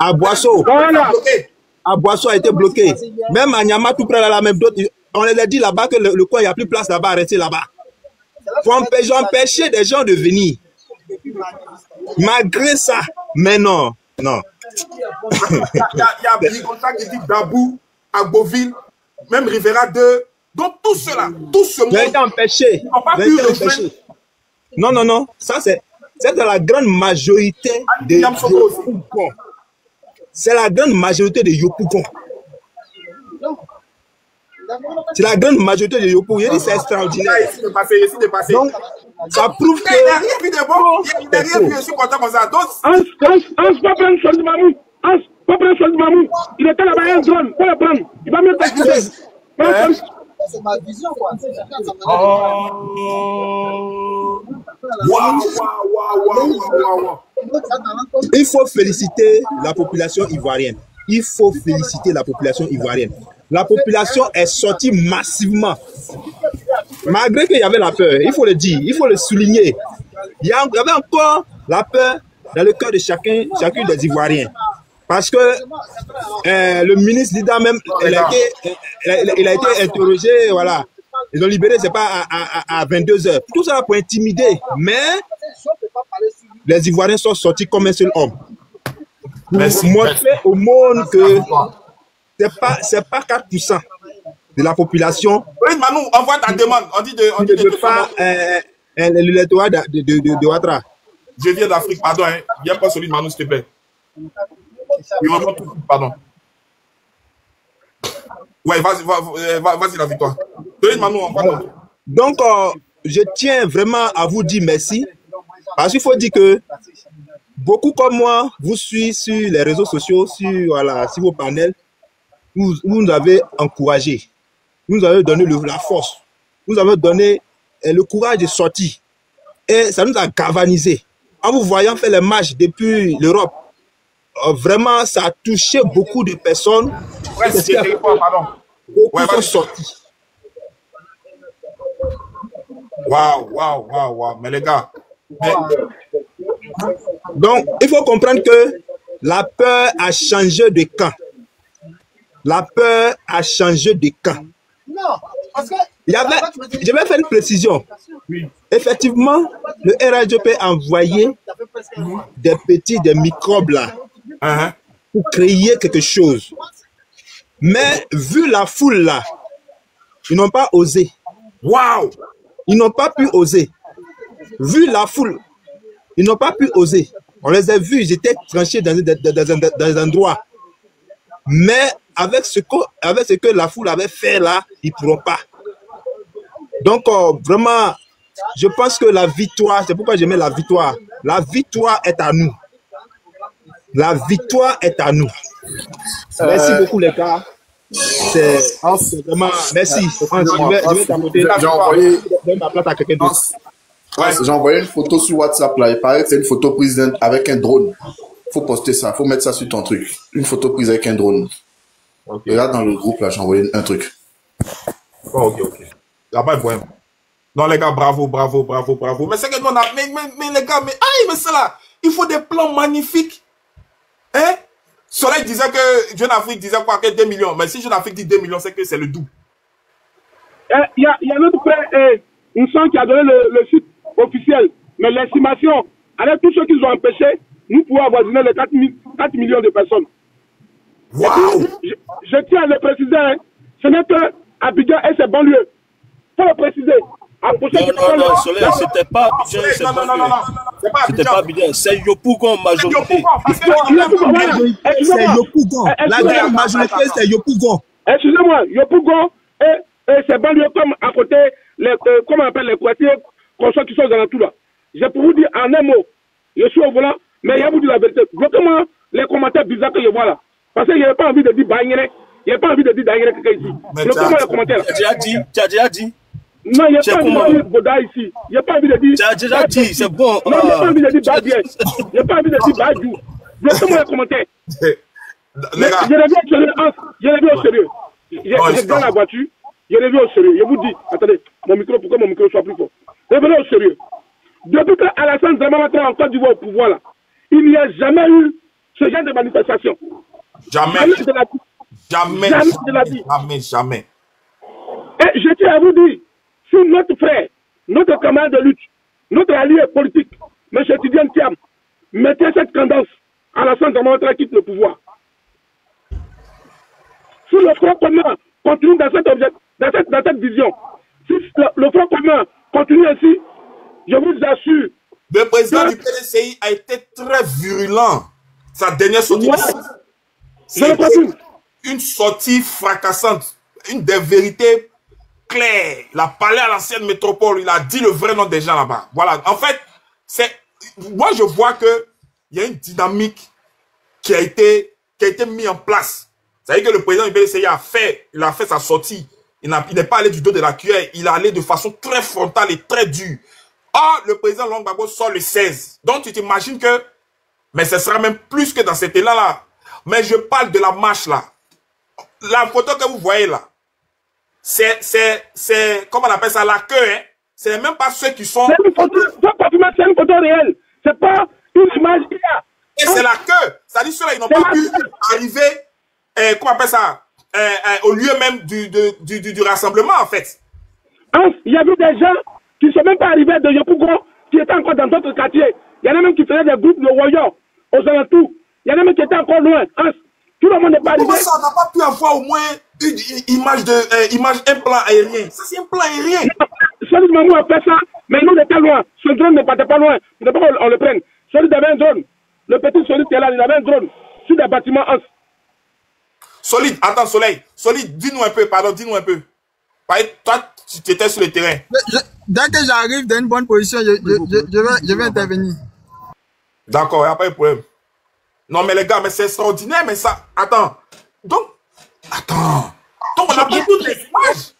À Boisseau. Voilà. À Boisseau a été bloqué. Même à Nyama, tout près là, même d'autres, on les a dit là-bas que le coin, il n'y a plus de place là-bas, arrêtez là-bas. Faut empêcher des gens de venir. Malgré ça, mais non. Il y a Brigonta qui dit Dabou, Agboville, même Rivera 2. Donc tout cela, tout ce monde. Ils ont été empêchés. Ils n'ont pas pu rejoindre. Non. Ça, c'est de la grande majorité des Yopougon. C'est la grande majorité des Yopougon. C'est la grande majorité des Yopougon. Il dit c'est extraordinaire. Donc, ça prouve que. Il n'a rien vu de bon. Il n'a rien vu. Je suis content comme ça. Donc, Hans, pas prendre Sol Mamou. Hans, pas prendre Sol Mamou. Il était là-bas, il y a un drone. Faut le prendre. Il va mieux t'expliquer. C'est ma vision, quoi. Il faut féliciter la population ivoirienne. Il faut féliciter la population ivoirienne. La population est sortie massivement. Malgré qu'il y avait la peur, il faut le dire, il faut le souligner. Il y avait encore la peur dans le cœur de chacun des Ivoiriens. Parce que le ministre Lida même, il a été interrogé, voilà. Ils ont libéré, c'est pas à 22h. Tout ça pour intimider. Mais les Ivoiriens sont sortis comme un seul homme. Pour montrer au monde que c'est pas 4% de la population. Oui, Manu, envoie ta demande. On dit on ne pas l'électorat de Ouattara. Je viens d'Afrique, pardon. Hein. Viens pas celui de Manu, s'il te plaît. Pardon. Ouais, vas-y la victoire. Donc, je tiens vraiment à vous dire merci. Parce qu'il faut dire que beaucoup comme moi vous suivez sur les réseaux sociaux, sur vos panels. Vous nous avez encouragé. Vous nous avez donné la force. Vous nous avez donné le courage de sortir. Et ça nous a galvanisé. En vous voyant faire les marches depuis l'Europe, vraiment, ça a touché beaucoup de personnes. Ouais, beaucoup sont sortis. Waouh. Mais les gars. Donc, il faut comprendre que la peur a changé de camp. La peur a changé de camp. Non, parce que je vais faire une précision. Oui. Effectivement, le RHDP a envoyé des microbes là pour créer quelque chose. Mais vu la foule là, ils n'ont pas osé. Waouh! Ils n'ont pas pu oser. Vu la foule, ils n'ont pas pu oser. On les a vus, ils étaient tranchés dans des endroits. Mais avec ce que la foule avait fait là, ils ne pourront pas. Donc, vraiment, je pense que la victoire, c'est pourquoi j'aimais la victoire. La victoire est à nous. La victoire est à nous. Merci beaucoup, les gars. C'est vraiment... Merci. Je vais t'apporter. J'ai envoyé une photo sur WhatsApp là. Il paraît que c'est une photo prise avec un drone. Faut poster ça. Faut mettre ça sur ton truc. Une photo prise avec un drone. Okay. Et là, dans le groupe, là, j'ai envoyé un truc. Oh, ok. Il n'y a pas de problème. Non, les gars, bravo. Mais c'est que nous, mais les gars, mais c'est là. Il faut des plans magnifiques. Hein? Soleil disait que Jeune Afrique disait quoi? Que 2 millions. Mais si Jeune Afrique dit 2 millions, c'est que c'est le double. Il y a notre frère, une soeur qui a donné le site officiel. Mais l'estimation, avec tous ceux qui nous ont empêchés, nous pouvons avoisiner les 4 millions de personnes. Wow. Je tiens à le préciser, hein, ce n'est que Abidjan et ses banlieues. Il faut le préciser. Non, Soleil, c'était pas Abidjan et ses banlieues. C'était pas Abidjan, c'est Yopougon majorité. C'est Yopougon. La grande majorité, c'est Yopougon. Excusez-moi, Yopougon et ses banlieues comme à côté, comment on appelle les quartiers qui sont dans la tour là. J'ai pour vous dire en un mot, je suis au volant, mais il y a vous dire la vérité. Bloquez-moi les commentaires bizarres que je vois là. Parce que je n'ai pas envie de dire Bagné. Il n'y a pas envie de dire d'ailleurs quelqu'un ici. Bloquez-moi les commentaires. Tu as déjà dit. Non, il n'y a pas envie de dire Boda ici. Il n'y a pas envie de dire. Tu as déjà dit, c'est bon. Non, il n'y a pas envie de dire Badiès. Il n'y a pas envie de dire Badiou. Bloquez-moi les commentaires. Je l'ai vu au sérieux. Je l'ai vu au sérieux. J'ai dans la voiture. Je l'ai vu au sérieux. Je vous dis, attendez, mon micro, pourquoi mon micro soit plus fort? Revenez au sérieux. Depuis que Alassane Dramane est en Côte d'Ivoire au pouvoir, là, il n'y a jamais eu ce genre de manifestation. Jamais. Jamais. Jamais. Et je tiens à vous dire, si notre frère, notre camarade de lutte, notre allié politique, M. Tidiane Thiam, mettait cette tendance, Alassane Dramane quitte le pouvoir. Si le Front commun continue dans cette vision, si le Front commun continue ainsi, je vous assure. Le président du PDCI a été très virulent. Sa dernière sortie, c'est une sortie fracassante, une des vérités claires. Il a parlé à l'ancienne métropole, il a dit le vrai nom des gens là-bas. Voilà. En fait, moi je vois que il y a une dynamique qui a été mise en place. C'est-à-dire que le président du PDCI a fait sa sortie. Il n'est pas allé du dos de la cuillère, il est allé de façon très frontale et très dure. Or, le président Laurent Gbagbo sort le 16. Donc, tu t'imagines que... Mais ce sera même plus que dans cet élan-là. Mais je parle de la marche, là. La photo que vous voyez, là, c'est comment on appelle ça, la queue, hein. C'est même pas ceux qui sont... C'est une photo réelle. C'est pas une image qu'il y a. Et c'est la queue. C'est-à-dire ceux-là, ils n'ont pas pu arriver, comment on appelle ça, au lieu même du rassemblement, en fait. Il y avait des gens qui ne sont même pas arrivés de Yopougon, qui étaient encore dans d'autres quartiers. Il y en a même qui faisaient des groupes de warriors aux alentours. Il y en a même qui étaient encore loin. Tout le monde n'est pas arrivé. Comment ça, on n'a pas pu avoir au moins une image, un plan aérien? Ça, c'est un plan aérien. Celui de Mamou a fait ça, mais nous, on était loin. Ce drone ne partait pas loin. Il ne faut pas qu'on le prenne. Celui avait un drone. Le petit Solide qui est là, il avait un drone sur des bâtiments. Solide, attends, Soleil. Solide, dis-nous un peu, pardon, dis-nous un peu. Toi, tu étais sur le terrain. Dès que j'arrive dans une bonne position, je vais intervenir. D'accord, il n'y a pas de problème. Non, mais les gars, mais c'est extraordinaire, mais ça... Attends. Donc, on a pas toutes les images.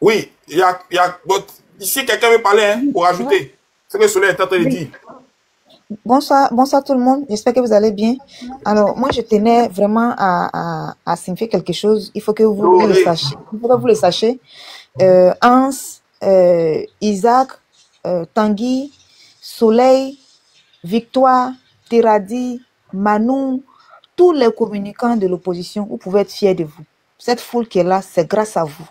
Oui, il y a ici, quelqu'un veut parler, hein, pour ajouter. C'est ce que Soleil est en train de dire. Bonsoir tout le monde. J'espère que vous allez bien. Alors, moi, je tenais vraiment à signifier quelque chose. Il faut que vous le sachiez. Il faut que vous le sachiez. Hans, Isaac, Tanguy, Soleil, Victoire, Teradi, Manou, tous les communicants de l'opposition, vous pouvez être fiers de vous. Cette foule qui est là, c'est grâce à vous.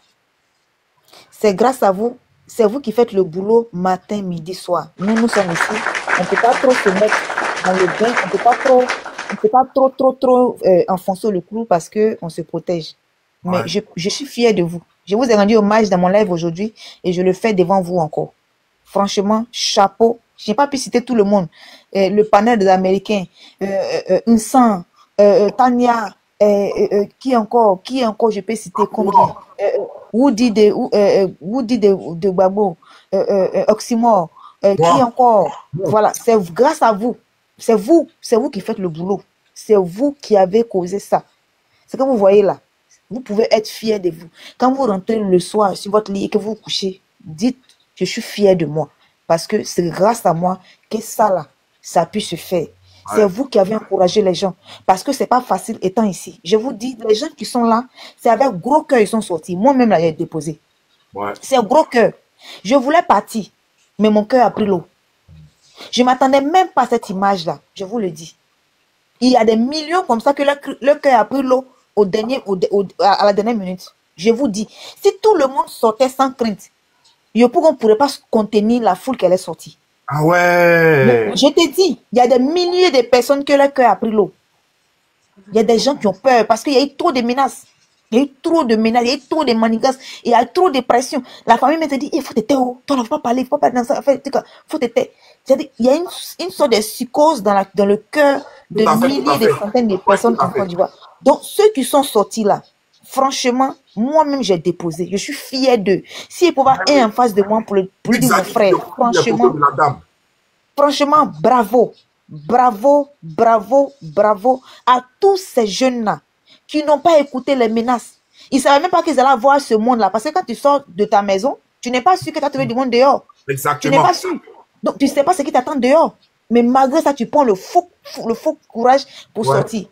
C'est grâce à vous. C'est vous qui faites le boulot matin, midi, soir. Nous sommes ici. On ne peut pas trop se mettre dans le bain. On ne peut pas trop enfoncer le clou parce qu'on se protège. Mais je suis fier de vous. Je vous ai rendu hommage dans mon live aujourd'hui et je le fais devant vous encore. Franchement, chapeau. Je n'ai pas pu citer tout le monde. Le panel des Américains, Nsan, Tania, qui encore je peux citer combien? Woody de Gbagbo, Oxymore, qui encore? Voilà, c'est grâce à vous. C'est vous qui faites le boulot. C'est vous qui avez causé ça. C'est que vous voyez là. Vous pouvez être fier de vous. Quand vous rentrez le soir sur votre lit et que vous vous couchez, dites, je suis fier de moi. Parce que c'est grâce à moi que ça là, ça a pu se faire. C'est vous qui avez encouragé les gens. Parce que c'est pas facile étant ici. Je vous dis, les gens qui sont là, c'est avec gros cœur ils sont sortis. Moi-même, là, j'ai déposé. C'est gros cœur. Je voulais partir, mais mon cœur a pris l'eau. Je ne m'attendais même pas à cette image-là. Je vous le dis. Il y a des millions comme ça que leur cœur a pris l'eau à la dernière minute. Je vous dis, si tout le monde sortait sans crainte, on ne pourrait pas contenir la foule qu'elle est sortie. Ah ouais. Je t'ai dit, il y a des milliers de personnes que leur cœur a pris l'eau. Il y a des gens qui ont peur parce qu'il y a eu trop de menaces. Il y a eu trop de menaces, il y a eu trop de manigances, il y a eu trop de pression. La famille me dit, il faut te taire, toi, ne faut pas parler, il ne faut pas dans ça, il faut te taire. C'est-à-dire, il y a une sorte de psychose dans le cœur de milliers, de centaines de personnes en Côte d'Ivoire. Donc, ceux qui sont sortis là, franchement, moi-même, j'ai déposé. Je suis fier d'eux. S'il peut y avoir un en face de moi pour lui dire, mon frère, franchement, Franchement, bravo. Bravo, bravo, bravo à tous ces jeunes-là qui n'ont pas écouté les menaces. Ils ne savaient même pas qu'ils allaient voir ce monde-là. Parce que quand tu sors de ta maison, tu n'es pas sûr que tu as trouvé du monde dehors. Exactement. Tu n'es pas sûr. Donc, tu ne sais pas ce qui t'attend dehors. Mais malgré ça, tu prends le faux courage pour sortir.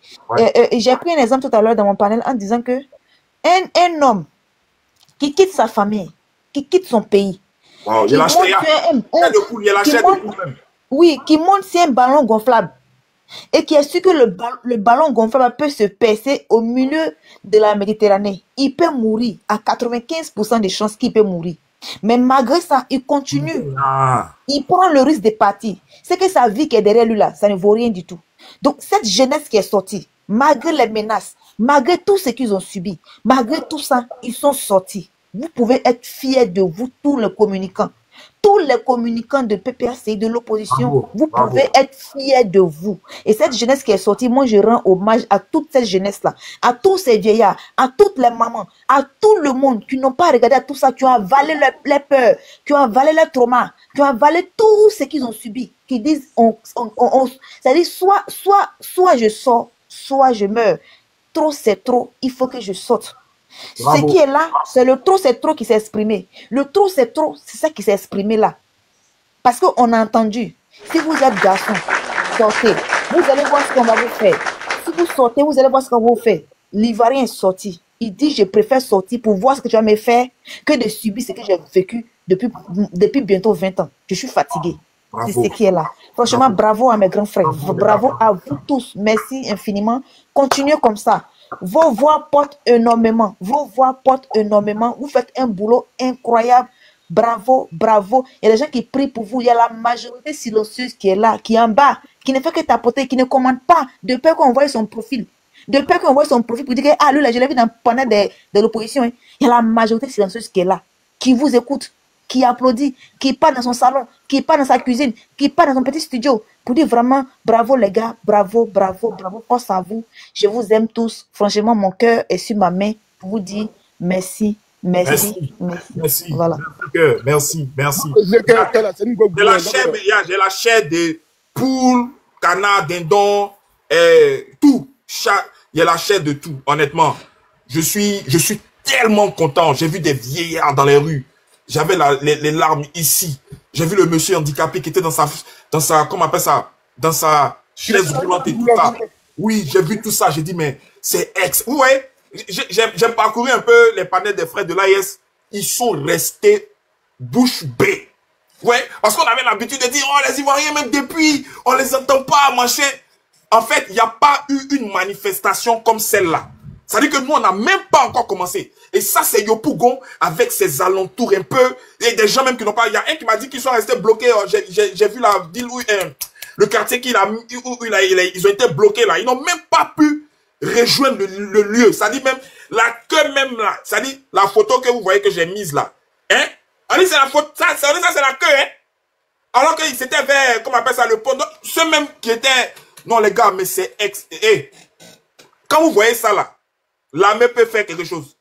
J'ai pris un exemple tout à l'heure dans mon panel en disant que un homme qui quitte sa famille, qui quitte son pays, oui, qui monte sur un ballon gonflable et qui est sûr que le ballon gonflable peut se percer au milieu de la Méditerranée. Il peut mourir à 95% de chances qu'il peut mourir. Mais malgré ça, il continue. Il prend le risque de partir. C'est que sa vie qui est derrière lui là, ça ne vaut rien du tout. Donc cette jeunesse qui est sortie, malgré les menaces, malgré tout ce qu'ils ont subi, malgré tout ça, ils sont sortis. Vous pouvez être fiers de vous, tous les communicants. Tous les communicants de PPACI, de l'opposition, vous pouvez être fiers de vous. Et cette jeunesse qui est sortie, moi je rends hommage à toute cette jeunesse-là, à tous ces vieillards, à toutes les mamans, à tout le monde qui n'ont pas regardé à tout ça, qui ont avalé les peurs, qui ont avalé les traumas, qui ont avalé tout ce qu'ils ont subi, qui disent, c'est-à-dire soit je sors, soit je meurs. Trop c'est trop, il faut que je sorte. Ce qui est là, c'est le trop c'est trop qui s'est exprimé. Le trop c'est trop, c'est ça qui s'est exprimé là. Parce qu'on a entendu, si vous êtes garçon, sortez. Vous allez voir ce qu'on va vous faire. Si vous sortez, vous allez voir ce qu'on va vous faire. L'Ivoirien est sorti. Il dit, je préfère sortir pour voir ce que tu vas me faire que de subir ce que j'ai vécu depuis bientôt 20 ans. Je suis fatigué. C'est ce qui est là. Franchement, bravo à mes grands frères. Bravo à vous tous. Merci infiniment. Continuez comme ça. Vos voix portent énormément. Vos voix portent énormément. Vous faites un boulot incroyable. Bravo, bravo. Il y a des gens qui prient pour vous. Il y a la majorité silencieuse qui est là, qui est en bas, qui ne fait que tapoter, qui ne commande pas, de peur qu'on voit son profil. De peur qu'on voit son profil pour dire que, ah, lui, là, je l'ai vu dans le panel de l'opposition. Hein. Il y a la majorité silencieuse qui est là, qui vous écoute, qui applaudit, qui part dans son salon, qui part dans sa cuisine, qui part dans son petit studio pour dire vraiment bravo les gars, bravo, bravo, bravo, force à vous. Je vous aime tous. Franchement, mon cœur est sur ma main pour vous dire merci, merci, merci. Merci. Voilà. Merci, merci. J'ai la chair de poules, canards, dindons, tout. Il y a la chair de tout, honnêtement. Je suis tellement content. J'ai vu des vieillards dans les rues. J'avais les larmes ici. J'ai vu le monsieur handicapé qui était dans sa comment on appelle ça, dans sa chaise roulante et tout ça. Oui, j'ai vu tout ça. J'ai dit, mais c'est Vous voyez, j'ai parcouru un peu les panels des frères de l'AIS. Ils sont restés bouche bée. Ouais, parce qu'on avait l'habitude de dire, oh, les Ivoiriens, même depuis, on les entend pas, machin. En fait, il n'y a pas eu une manifestation comme celle-là. Ça veut dire que nous, on n'a même pas encore commencé. Et ça, c'est Yopougon avec ses alentours un peu. Et des gens même qui n'ont pas... Il y a un qui m'a dit qu'ils sont restés bloqués. J'ai vu la ville où... le quartier ils ont été bloqués là. Ils n'ont même pas pu rejoindre le lieu. Ça dit même... La queue même là. Ça dit la photo que vous voyez que j'ai mise là. Hein? On dit c'est la photo... Ça c'est la queue, hein? Alors que c'était vers... Comment on appelle ça? Le pont. Ceux même qui étaient... Non les gars, mais c'est quand vous voyez ça là, l'armée peut faire quelque chose.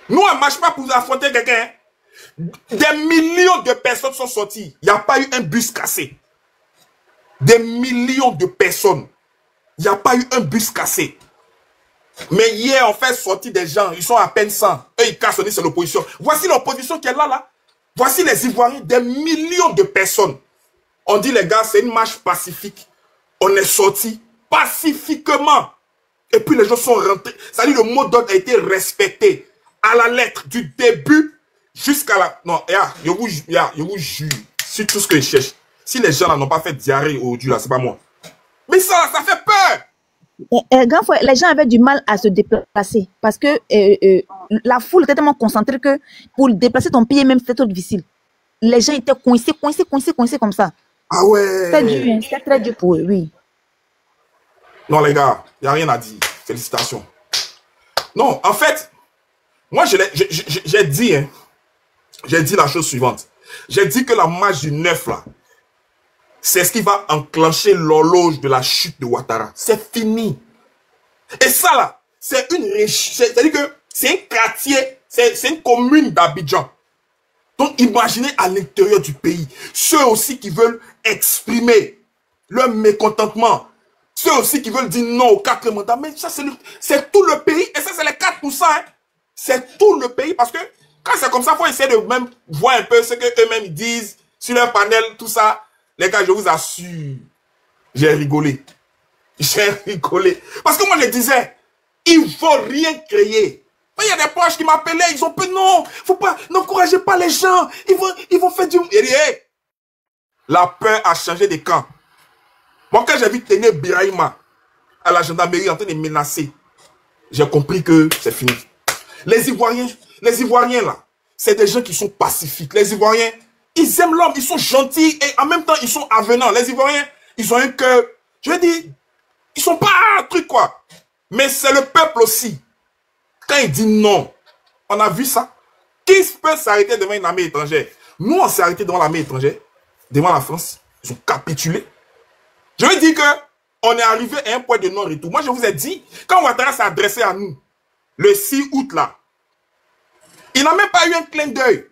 Nous, on ne marche pas pour affronter quelqu'un. Hein. Des millions de personnes sont sorties. Il n'y a pas eu un bus cassé. Des millions de personnes. Il n'y a pas eu un bus cassé. Mais hier, on fait sortir des gens. Ils sont à peine 100. Eux, ils cassent, on dit c'est l'opposition. Voici l'opposition qui est là. Voici les Ivoiriens. Des millions de personnes. On dit, les gars, c'est une marche pacifique. On est sortis pacifiquement. Et puis les gens sont rentrés. Ça dit, le mot d'ordre a été respecté. À la lettre, du début jusqu'à la... Non, je vous jure, c'est tout ce que je cherche. Si les gens là n'ont pas fait diarrhée aujourd'hui, là, c'est pas moi. Mais ça fait peur. Grand frère, les gens avaient du mal à se déplacer. Parce que la foule était tellement concentrée que pour déplacer ton pied, même, c'était trop difficile. Les gens étaient coincés comme ça. Ah ouais. C'était très dur pour eux, oui. Non, les gars, il n'y a rien à dire. Félicitations. Non, en fait... Moi, j'ai dit, hein, j'ai dit la chose suivante. J'ai dit que la marche du 9, là, c'est ce qui va enclencher l'horloge de la chute de Ouattara. C'est fini. Et ça, là, c'est une... C'est-à-dire que c'est un quartier, c'est une commune d'Abidjan. Donc, imaginez à l'intérieur du pays, ceux aussi qui veulent exprimer leur mécontentement, ceux aussi qui veulent dire non aux 4 mandats, mais ça, c'est tout le pays, et ça, c'est les 4%. Hein. C'est tout le pays, parce que quand c'est comme ça, il faut essayer de même voir un peu ce qu'eux-mêmes disent sur leur panel, tout ça. Les gars, je vous assure, j'ai rigolé. J'ai rigolé. Parce que moi, je disais, il ne faut rien créer. Il y a des proches qui m'appelaient, ils ont peur, non, faut pas, n'encouragez pas les gens, ils vont faire du... Et, la peur a changé de camp. Moi, quand j'ai vu Téné Birahima à la gendarmerie en train de menacer, j'ai compris que c'est fini. Les Ivoiriens là, c'est des gens qui sont pacifiques. Les Ivoiriens, ils aiment l'homme, ils sont gentils et en même temps, ils sont avenants. Les Ivoiriens, ils ont un cœur, je veux dire, ils sont pas un truc quoi. Mais c'est le peuple aussi. Quand il dit non, on a vu ça. Qui peut s'arrêter devant une armée étrangère? Nous, on s'est arrêté devant l'armée étrangère, devant la France. Ils ont capitulé. Je veux dire qu'on est arrivé à un point de non-retour. Moi, je vous ai dit, quand Ouattara s'est adressé à nous, le 6 août là, il n'a même pas eu un clin d'œil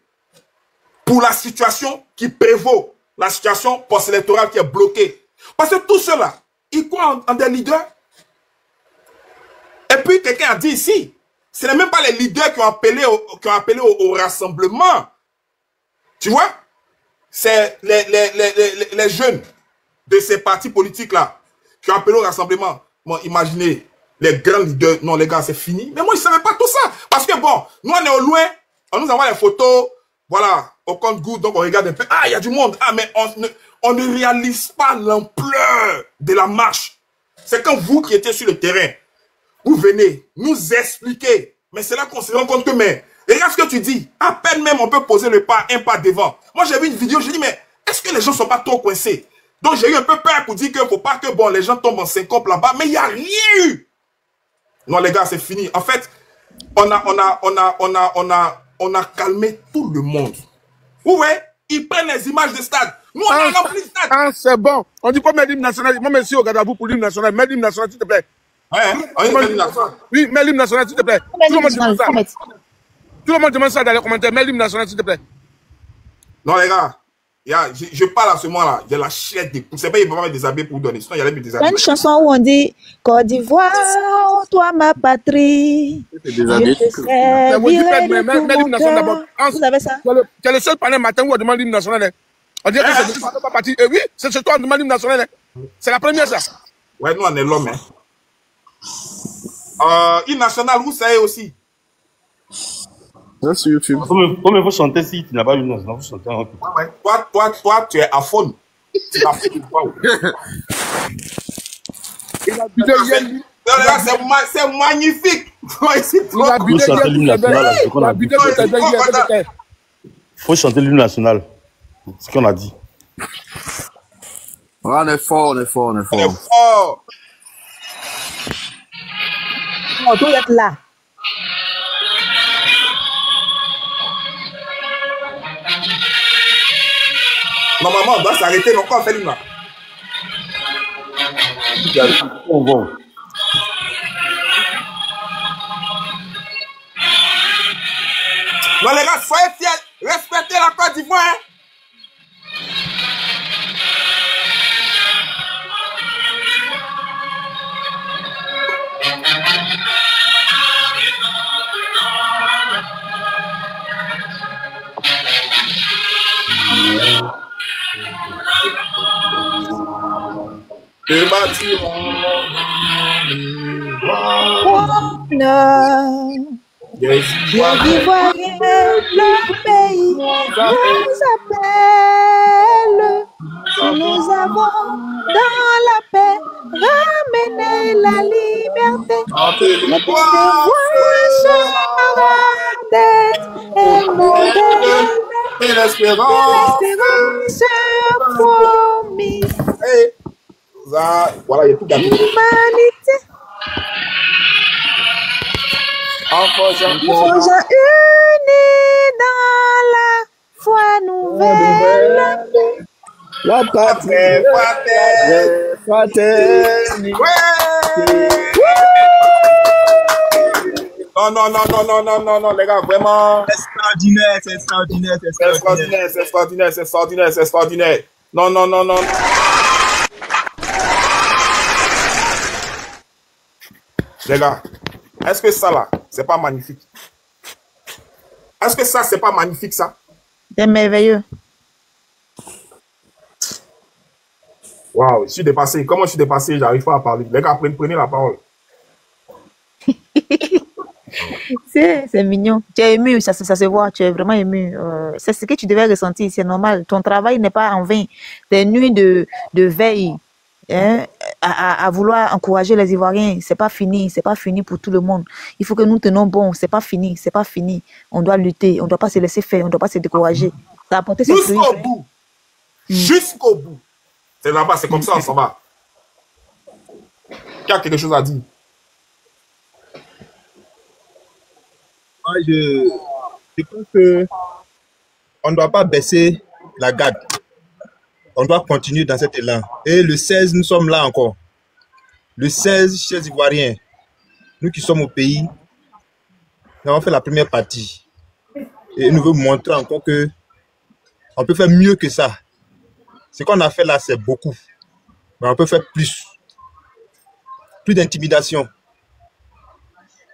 pour la situation qui prévaut, la situation post-électorale qui est bloquée. Parce que tout cela, ils croient en des leaders. Et puis, quelqu'un a dit ici, ce n'est même pas les leaders qui ont appelé au rassemblement. Tu vois? C'est les jeunes de ces partis politiques-là qui ont appelé au rassemblement. Bon, imaginez, les grands leaders, non les gars, c'est fini. Mais moi, je ne savais pas tout ça. Parce que bon, nous, on est au loin, on nous envoie les photos, voilà, au compte-gouttes, donc on regarde un peu. Ah, il y a du monde. Ah, mais on ne réalise pas l'ampleur de la marche. C'est quand vous qui étiez sur le terrain, vous venez nous expliquer. Mais c'est là qu'on se rend compte que, mais, regarde ce que tu dis. À peine même, on peut poser le pas, un pas devant. Moi, j'ai vu une vidéo, j'ai dit, mais est-ce que les gens ne sont pas trop coincés? Donc, j'ai eu un peu peur pour dire qu'il ne faut pas que, bon, les gens tombent en syncope là-bas. Mais il n'y a rien eu. Non, les gars, c'est fini. En fait, on a calmé tout le monde. Ouais, ils prennent les images des stades. Nous, on a rempli le stade. Ah, c'est bon. On dit pas mettre l'hymne national. Moi, merci au Gadabou pour l'hymne national. Mets l'hymne national, s'il te plaît. Ouais, oui, mets l'hymne national, s'il te plaît. Tout le monde demande ça. Tout le monde demande ça dans les commentaires. Mets l'hymne national, s'il te plaît. Non, les gars. Je parle à ce moment-là, il y a la chatte des pouces. C'est pas, il va pas me déshabiller pour donner. Sinon, il y a les déshabiller. Il y a une chanson où on dit Côte d'Ivoire, toi ma patrie. Je te servirai de tout mon cœur. Vous avez ça? C'est le seul panel matin où on demande l'hymne national. On dit que c'est pas parti. Et oui, c'est ce toi on demande l'hymne national. C'est la première, ça. Ouais, nous, on est l'homme. Hymne national, vous savez aussi. Sur YouTube. Comment il faut chanter si tu n'as pas l'hymne national? Vous chantez un peu. Ouais. Toi, tu es à fond. Tu as fait c'est magnifique. Faut chanter l'hymne national. Faut chanter l'hymne national. C'est ce qu'on a dit. On est fort. On doit être là. Normalement, on doit s'arrêter. Donc, on fait l'hymne là. On va. Non, les gars, soyez fiers. Respectez la Côte d'Ivoire. Hein? Le bâtiment. Les Ivoiriens, le pays nous appelle. Nous avons dans la paix ramené la liberté. Le pouvoir sera tête et modèle. Et l'espérance promise. Voilà, il y a tout gâté. L'humanité. Enfants unis dans la foi nouvelle. La patrie fraternité. Non, les gars, vraiment. extraordinaire, c'est extraordinaire, c'est C'est extraordinaire. extraordinaire, c'est extraordinaire, c'est extraordinaire, c'est extraordinaire. Non, non, non, non. Les gars, est-ce que ça là, c'est pas magnifique? Est-ce que ça, c'est pas magnifique ça? C'est merveilleux. Waouh, je suis dépassé. Comment je suis dépassé? J'arrive pas à parler. Les gars, prenez la parole. C'est mignon. Tu es ému, ça se voit, tu es vraiment ému. C'est ce que tu devais ressentir, c'est normal. Ton travail n'est pas en vain. Des nuits de veille hein, à vouloir encourager les Ivoiriens, c'est pas fini pour tout le monde. Il faut que nous tenons bon, c'est pas fini. On doit lutter, on ne doit pas se laisser faire, on ne doit pas se décourager. Ça a apporté ses fruits. Jusqu'au bout. Jusqu'au bout. C'est là-bas, c'est comme ça, on s'en va. Qui a quelque chose à dire? Moi, je pense que on ne doit pas baisser la garde. On doit continuer dans cet élan. Et le 16, nous sommes là encore. Le 16, chers Ivoiriens, nous qui sommes au pays, nous avons fait la première partie. Et nous voulons montrer encore que on peut faire mieux que ça. Ce qu'on a fait là, c'est beaucoup. Mais on peut faire plus. Plus d'intimidation.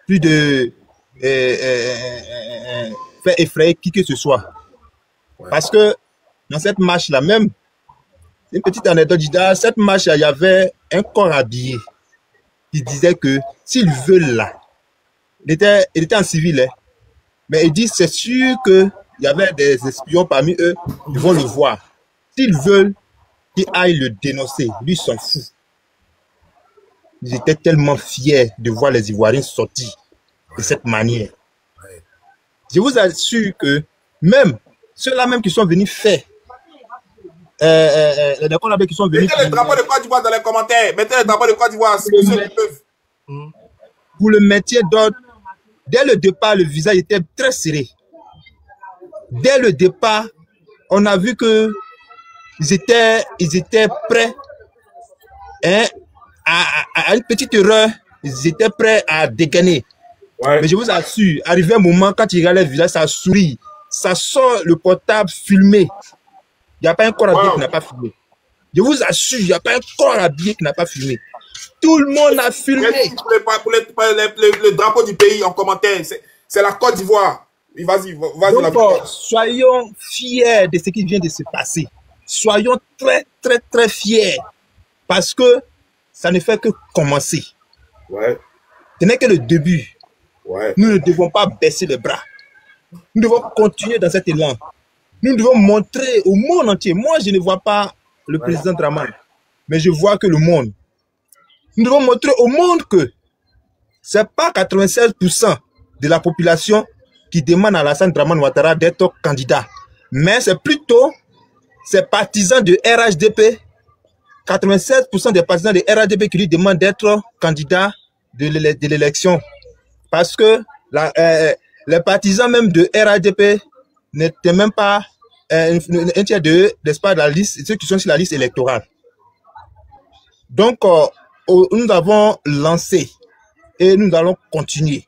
Plus de... faire effrayer qui que ce soit. Parce que dans cette marche-là, même, une petite anecdote, dans cette marche-là, il y avait un corps habillé qui disait que s'ils veulent là, il était en civil, hein, mais il dit c'est sûr qu'il y avait des espions parmi eux, ils vont le voir. S'ils veulent qu'ils aillent le dénoncer, lui s'en fout. Ils étaient tellement fiers de voir les Ivoiriens sortir de cette manière. Je vous assure que même ceux-là même qui sont venus faire les décors qui sont venus... Mettez le drapeau de Côte d'Ivoire dans les commentaires. Mettez le drapeau de Côte d'Ivoire. Vous le mettiez d'ordre. Dès le départ, le visage était très serré. Dès le départ, on a vu que ils étaient prêts hein, à une petite erreur. Ils étaient prêts à dégainer. Ouais. Mais je vous assure, arrivé un moment, quand il regarde le visage, ça sourit. Ça sort le portable filmé. Il n'y a pas un corps habillé qui n'a pas filmé. Je vous assure, il n'y a pas un corps habillé qui n'a pas filmé. Tout le monde a filmé. Pour le drapeau du pays en commentaire, c'est la Côte d'Ivoire. Vas-y. Soyons fiers de ce qui vient de se passer. Soyons très, très, très fiers. Parce que ça ne fait que commencer. Ouais. Ce n'est que le début. Ouais. Nous ne devons pas baisser les bras. Nous devons continuer dans cet élan. Nous devons montrer au monde entier. Moi, je ne vois pas le président Dramane, mais je vois que le monde. Nous devons montrer au monde que ce n'est pas 96% de la population qui demande à Alassane Dramane Ouattara d'être candidat, mais c'est plutôt ces partisans de RHDP, 96% des partisans de RHDP qui lui demandent d'être candidat de l'élection. Parce que les partisans même de RHDP n'étaient même pas un tiers de l'espace de la liste, ceux qui sont sur la liste électorale. Donc, nous avons lancé et nous allons continuer.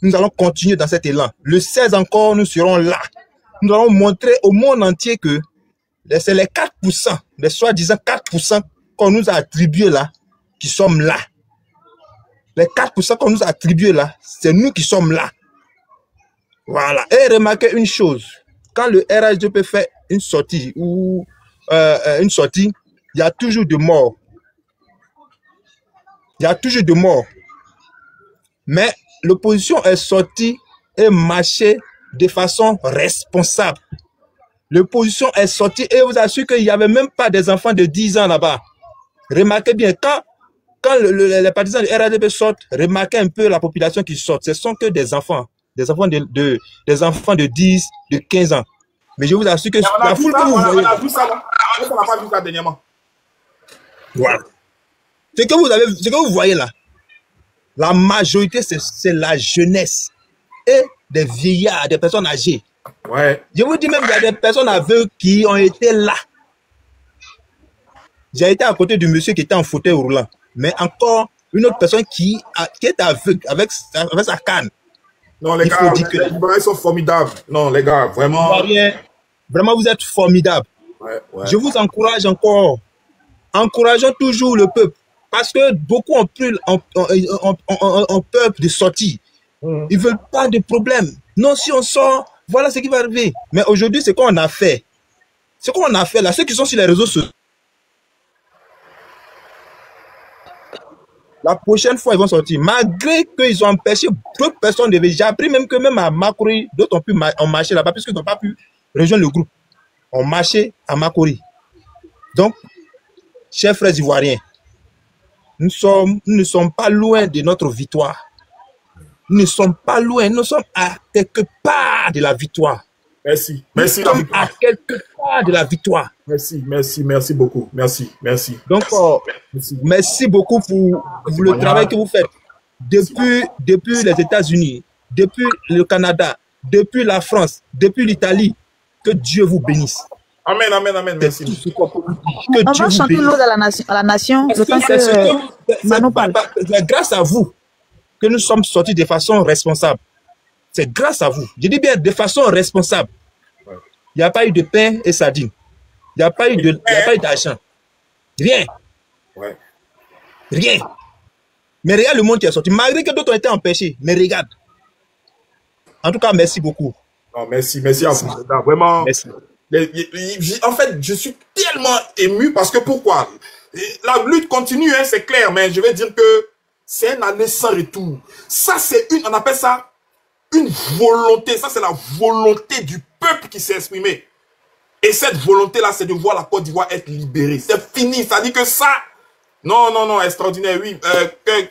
Nous allons continuer dans cet élan. Le 16 encore, nous serons là. Nous allons montrer au monde entier que c'est les 4%, les soi-disant 4% qu'on nous a attribués là, qui sommes là. Les 4% qu'on nous a attribués là, c'est nous qui sommes là. Voilà. Et remarquez une chose. Quand le RHDP fait une sortie ou il y a toujours de morts. Il y a toujours de morts. Mais l'opposition est sortie et marchée de façon responsable. L'opposition est sortie et vous assure qu'il n'y avait même pas des enfants de 10 ans là-bas. Remarquez bien, quand les partisans du RHDP sortent, remarquez un peu la population qui sort. Ce ne sont que des enfants. Des enfants de 10, de 15 ans. Mais je vous assure que la foule que vous voyez... On a vu ça, on n'a pas vu ça dernièrement. Voilà. Ce que vous voyez là, la majorité, c'est la jeunesse et des vieillards, des personnes âgées. Ouais. Je vous dis même, il y a des personnes aveugles qui ont été là. J'ai été à côté du monsieur qui était en fauteuil roulant. Mais encore une autre personne qui est aveugle avec sa canne. Non, les gars, les Ivoiriens sont formidables. Non, les gars, vraiment. Vraiment, vous êtes formidables. Ouais. Je vous encourage encore. Encourageons toujours le peuple. Parce que beaucoup ont peur de sortir. Ils ne veulent pas de problème. Non, si on sort, voilà ce qui va arriver. Mais aujourd'hui, c'est quoi on a fait? Ce qu'on a fait là, ceux qui sont sur les réseaux sociaux, la prochaine fois, ils vont sortir. Malgré qu'ils ont empêché d'autres personnes de venir. J'ai appris même que même à Makori, d'autres ont marché là-bas, puisqu'ils n'ont pas pu rejoindre le groupe. On marchait à Makori. Donc, chers frères ivoiriens, nous ne sommes pas loin de notre victoire. Nous ne sommes pas loin. Nous sommes à quelque part de la victoire. Merci. Nous sommes à quelque part de la victoire. Merci beaucoup. Merci. Donc, merci beaucoup pour le travail que vous faites. Depuis les États-Unis, depuis le Canada, depuis la France, depuis l'Italie. Que Dieu vous bénisse. Amen, merci. On va chanter l'eau à la nation. Je pense que grâce à vous que nous sommes sortis de façon responsable. C'est grâce à vous. Je dis bien de façon responsable. Il n'y a pas eu de pain et sardines. Il n'y a pas eu d'argent. Rien. Rien. Mais regarde le monde qui est sorti. Malgré que d'autres ont été empêchés. Mais regarde. En tout cas, merci beaucoup. Non, merci à vous. Vraiment. Merci. En fait, je suis tellement ému parce que pourquoi? La lutte continue, hein, c'est clair, mais je vais dire que c'est un aller sans retour. Ça, on appelle ça une volonté. Ça, c'est la volonté du peuple qui s'est exprimé. Et cette volonté-là, c'est de voir la Côte d'Ivoire être libérée. C'est fini. Ça dit que ça, non, extraordinaire, oui.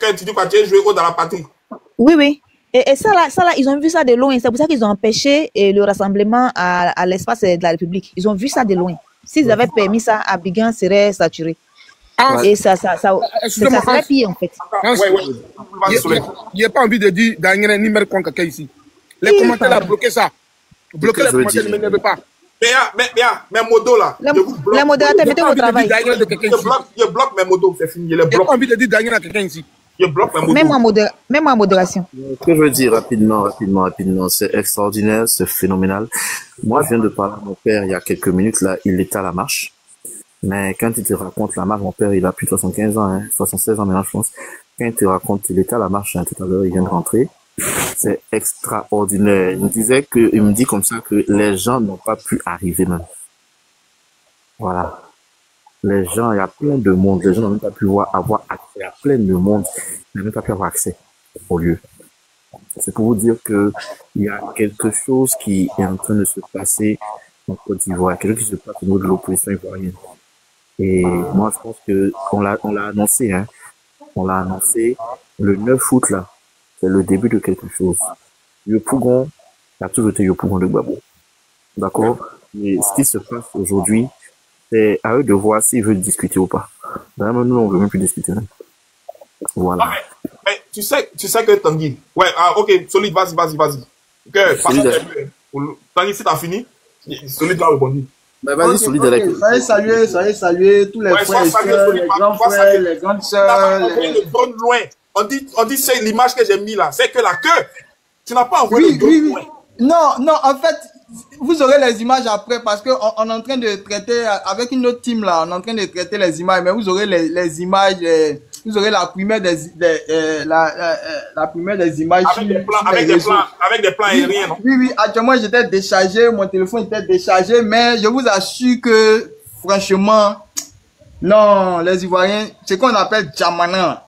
Quand tu dis quoi, tu es joué haut dans la patrie. Oui. Et ça là, ils ont vu ça de loin. C'est pour ça qu'ils ont empêché le rassemblement à l'espace de la République. Ils ont vu ça de loin. S'ils avaient permis ça, Abidjan serait saturé. Et ça serait pire, en fait. Il n'y a pas envie de dire Daniel ni Mercon quelqu'un ici. Les commentaires là, bloquez ça. Bloquez les commentaires, ne m'énervez pas. Mais modo là. Les modérateurs, mettez au travail. Je bloque mes modos, c'est fini. Il n'y a pas envie de dire Daniel à quelqu'un ici. Même en modération. Que je veux dire rapidement, c'est extraordinaire, c'est phénoménal. Moi, je viens de parler à mon père il y a quelques minutes, là, il était à la marche. Mais quand il te raconte la marche, mon père, il a plus de 75 ans, 76 ans maintenant, je pense. Quand il te raconte, il était à la marche, tout à l'heure, il vient de rentrer. C'est extraordinaire. Il me dit comme ça que les gens n'ont pas pu arriver même. Voilà. Les gens, il y a plein de monde, les gens n'ont même pas pu avoir accès, il y a plein de monde, ils n'ont même pas pu avoir accès au lieu. C'est pour vous dire que il y a quelque chose qui est en train de se passer en Côte d'Ivoire, quelque chose qui se passe au niveau de l'opposition ivoirienne. Et moi, je pense que on l'a annoncé, hein. On l'a annoncé le 9 août, là. C'est le début de quelque chose. Yopougon, il a toujours été Yopougon de Gbagbo. D'accord? Mais ce qui se passe aujourd'hui, c'est à eux de voir s'ils veulent discuter ou pas. Vraiment, nous, on ne veut même plus discuter. Hein. Voilà. Mais tu sais que Tanguy... Ouais, ok, Solide, vas-y. Tanguy, si t'as fini, Solide va rebondir. Vas-y, Solide avec. Soyez salués tous les frères et sœurs, les grands frères, les grandes sœurs. Le drone loin. On dit c'est l'image que j'ai mis là. C'est que la queue. Tu n'as pas envoyé le drone loin. Non, en fait... Vous aurez les images après parce que on est en train de traiter avec une autre team là, on est en train de traiter les images, mais vous aurez les images, vous aurez la première des images avec des plans aériens, non? Oui, actuellement j'étais déchargé, mon téléphone était déchargé, mais je vous assure que franchement, non, les Ivoiriens, c'est qu'on appelle Djamana.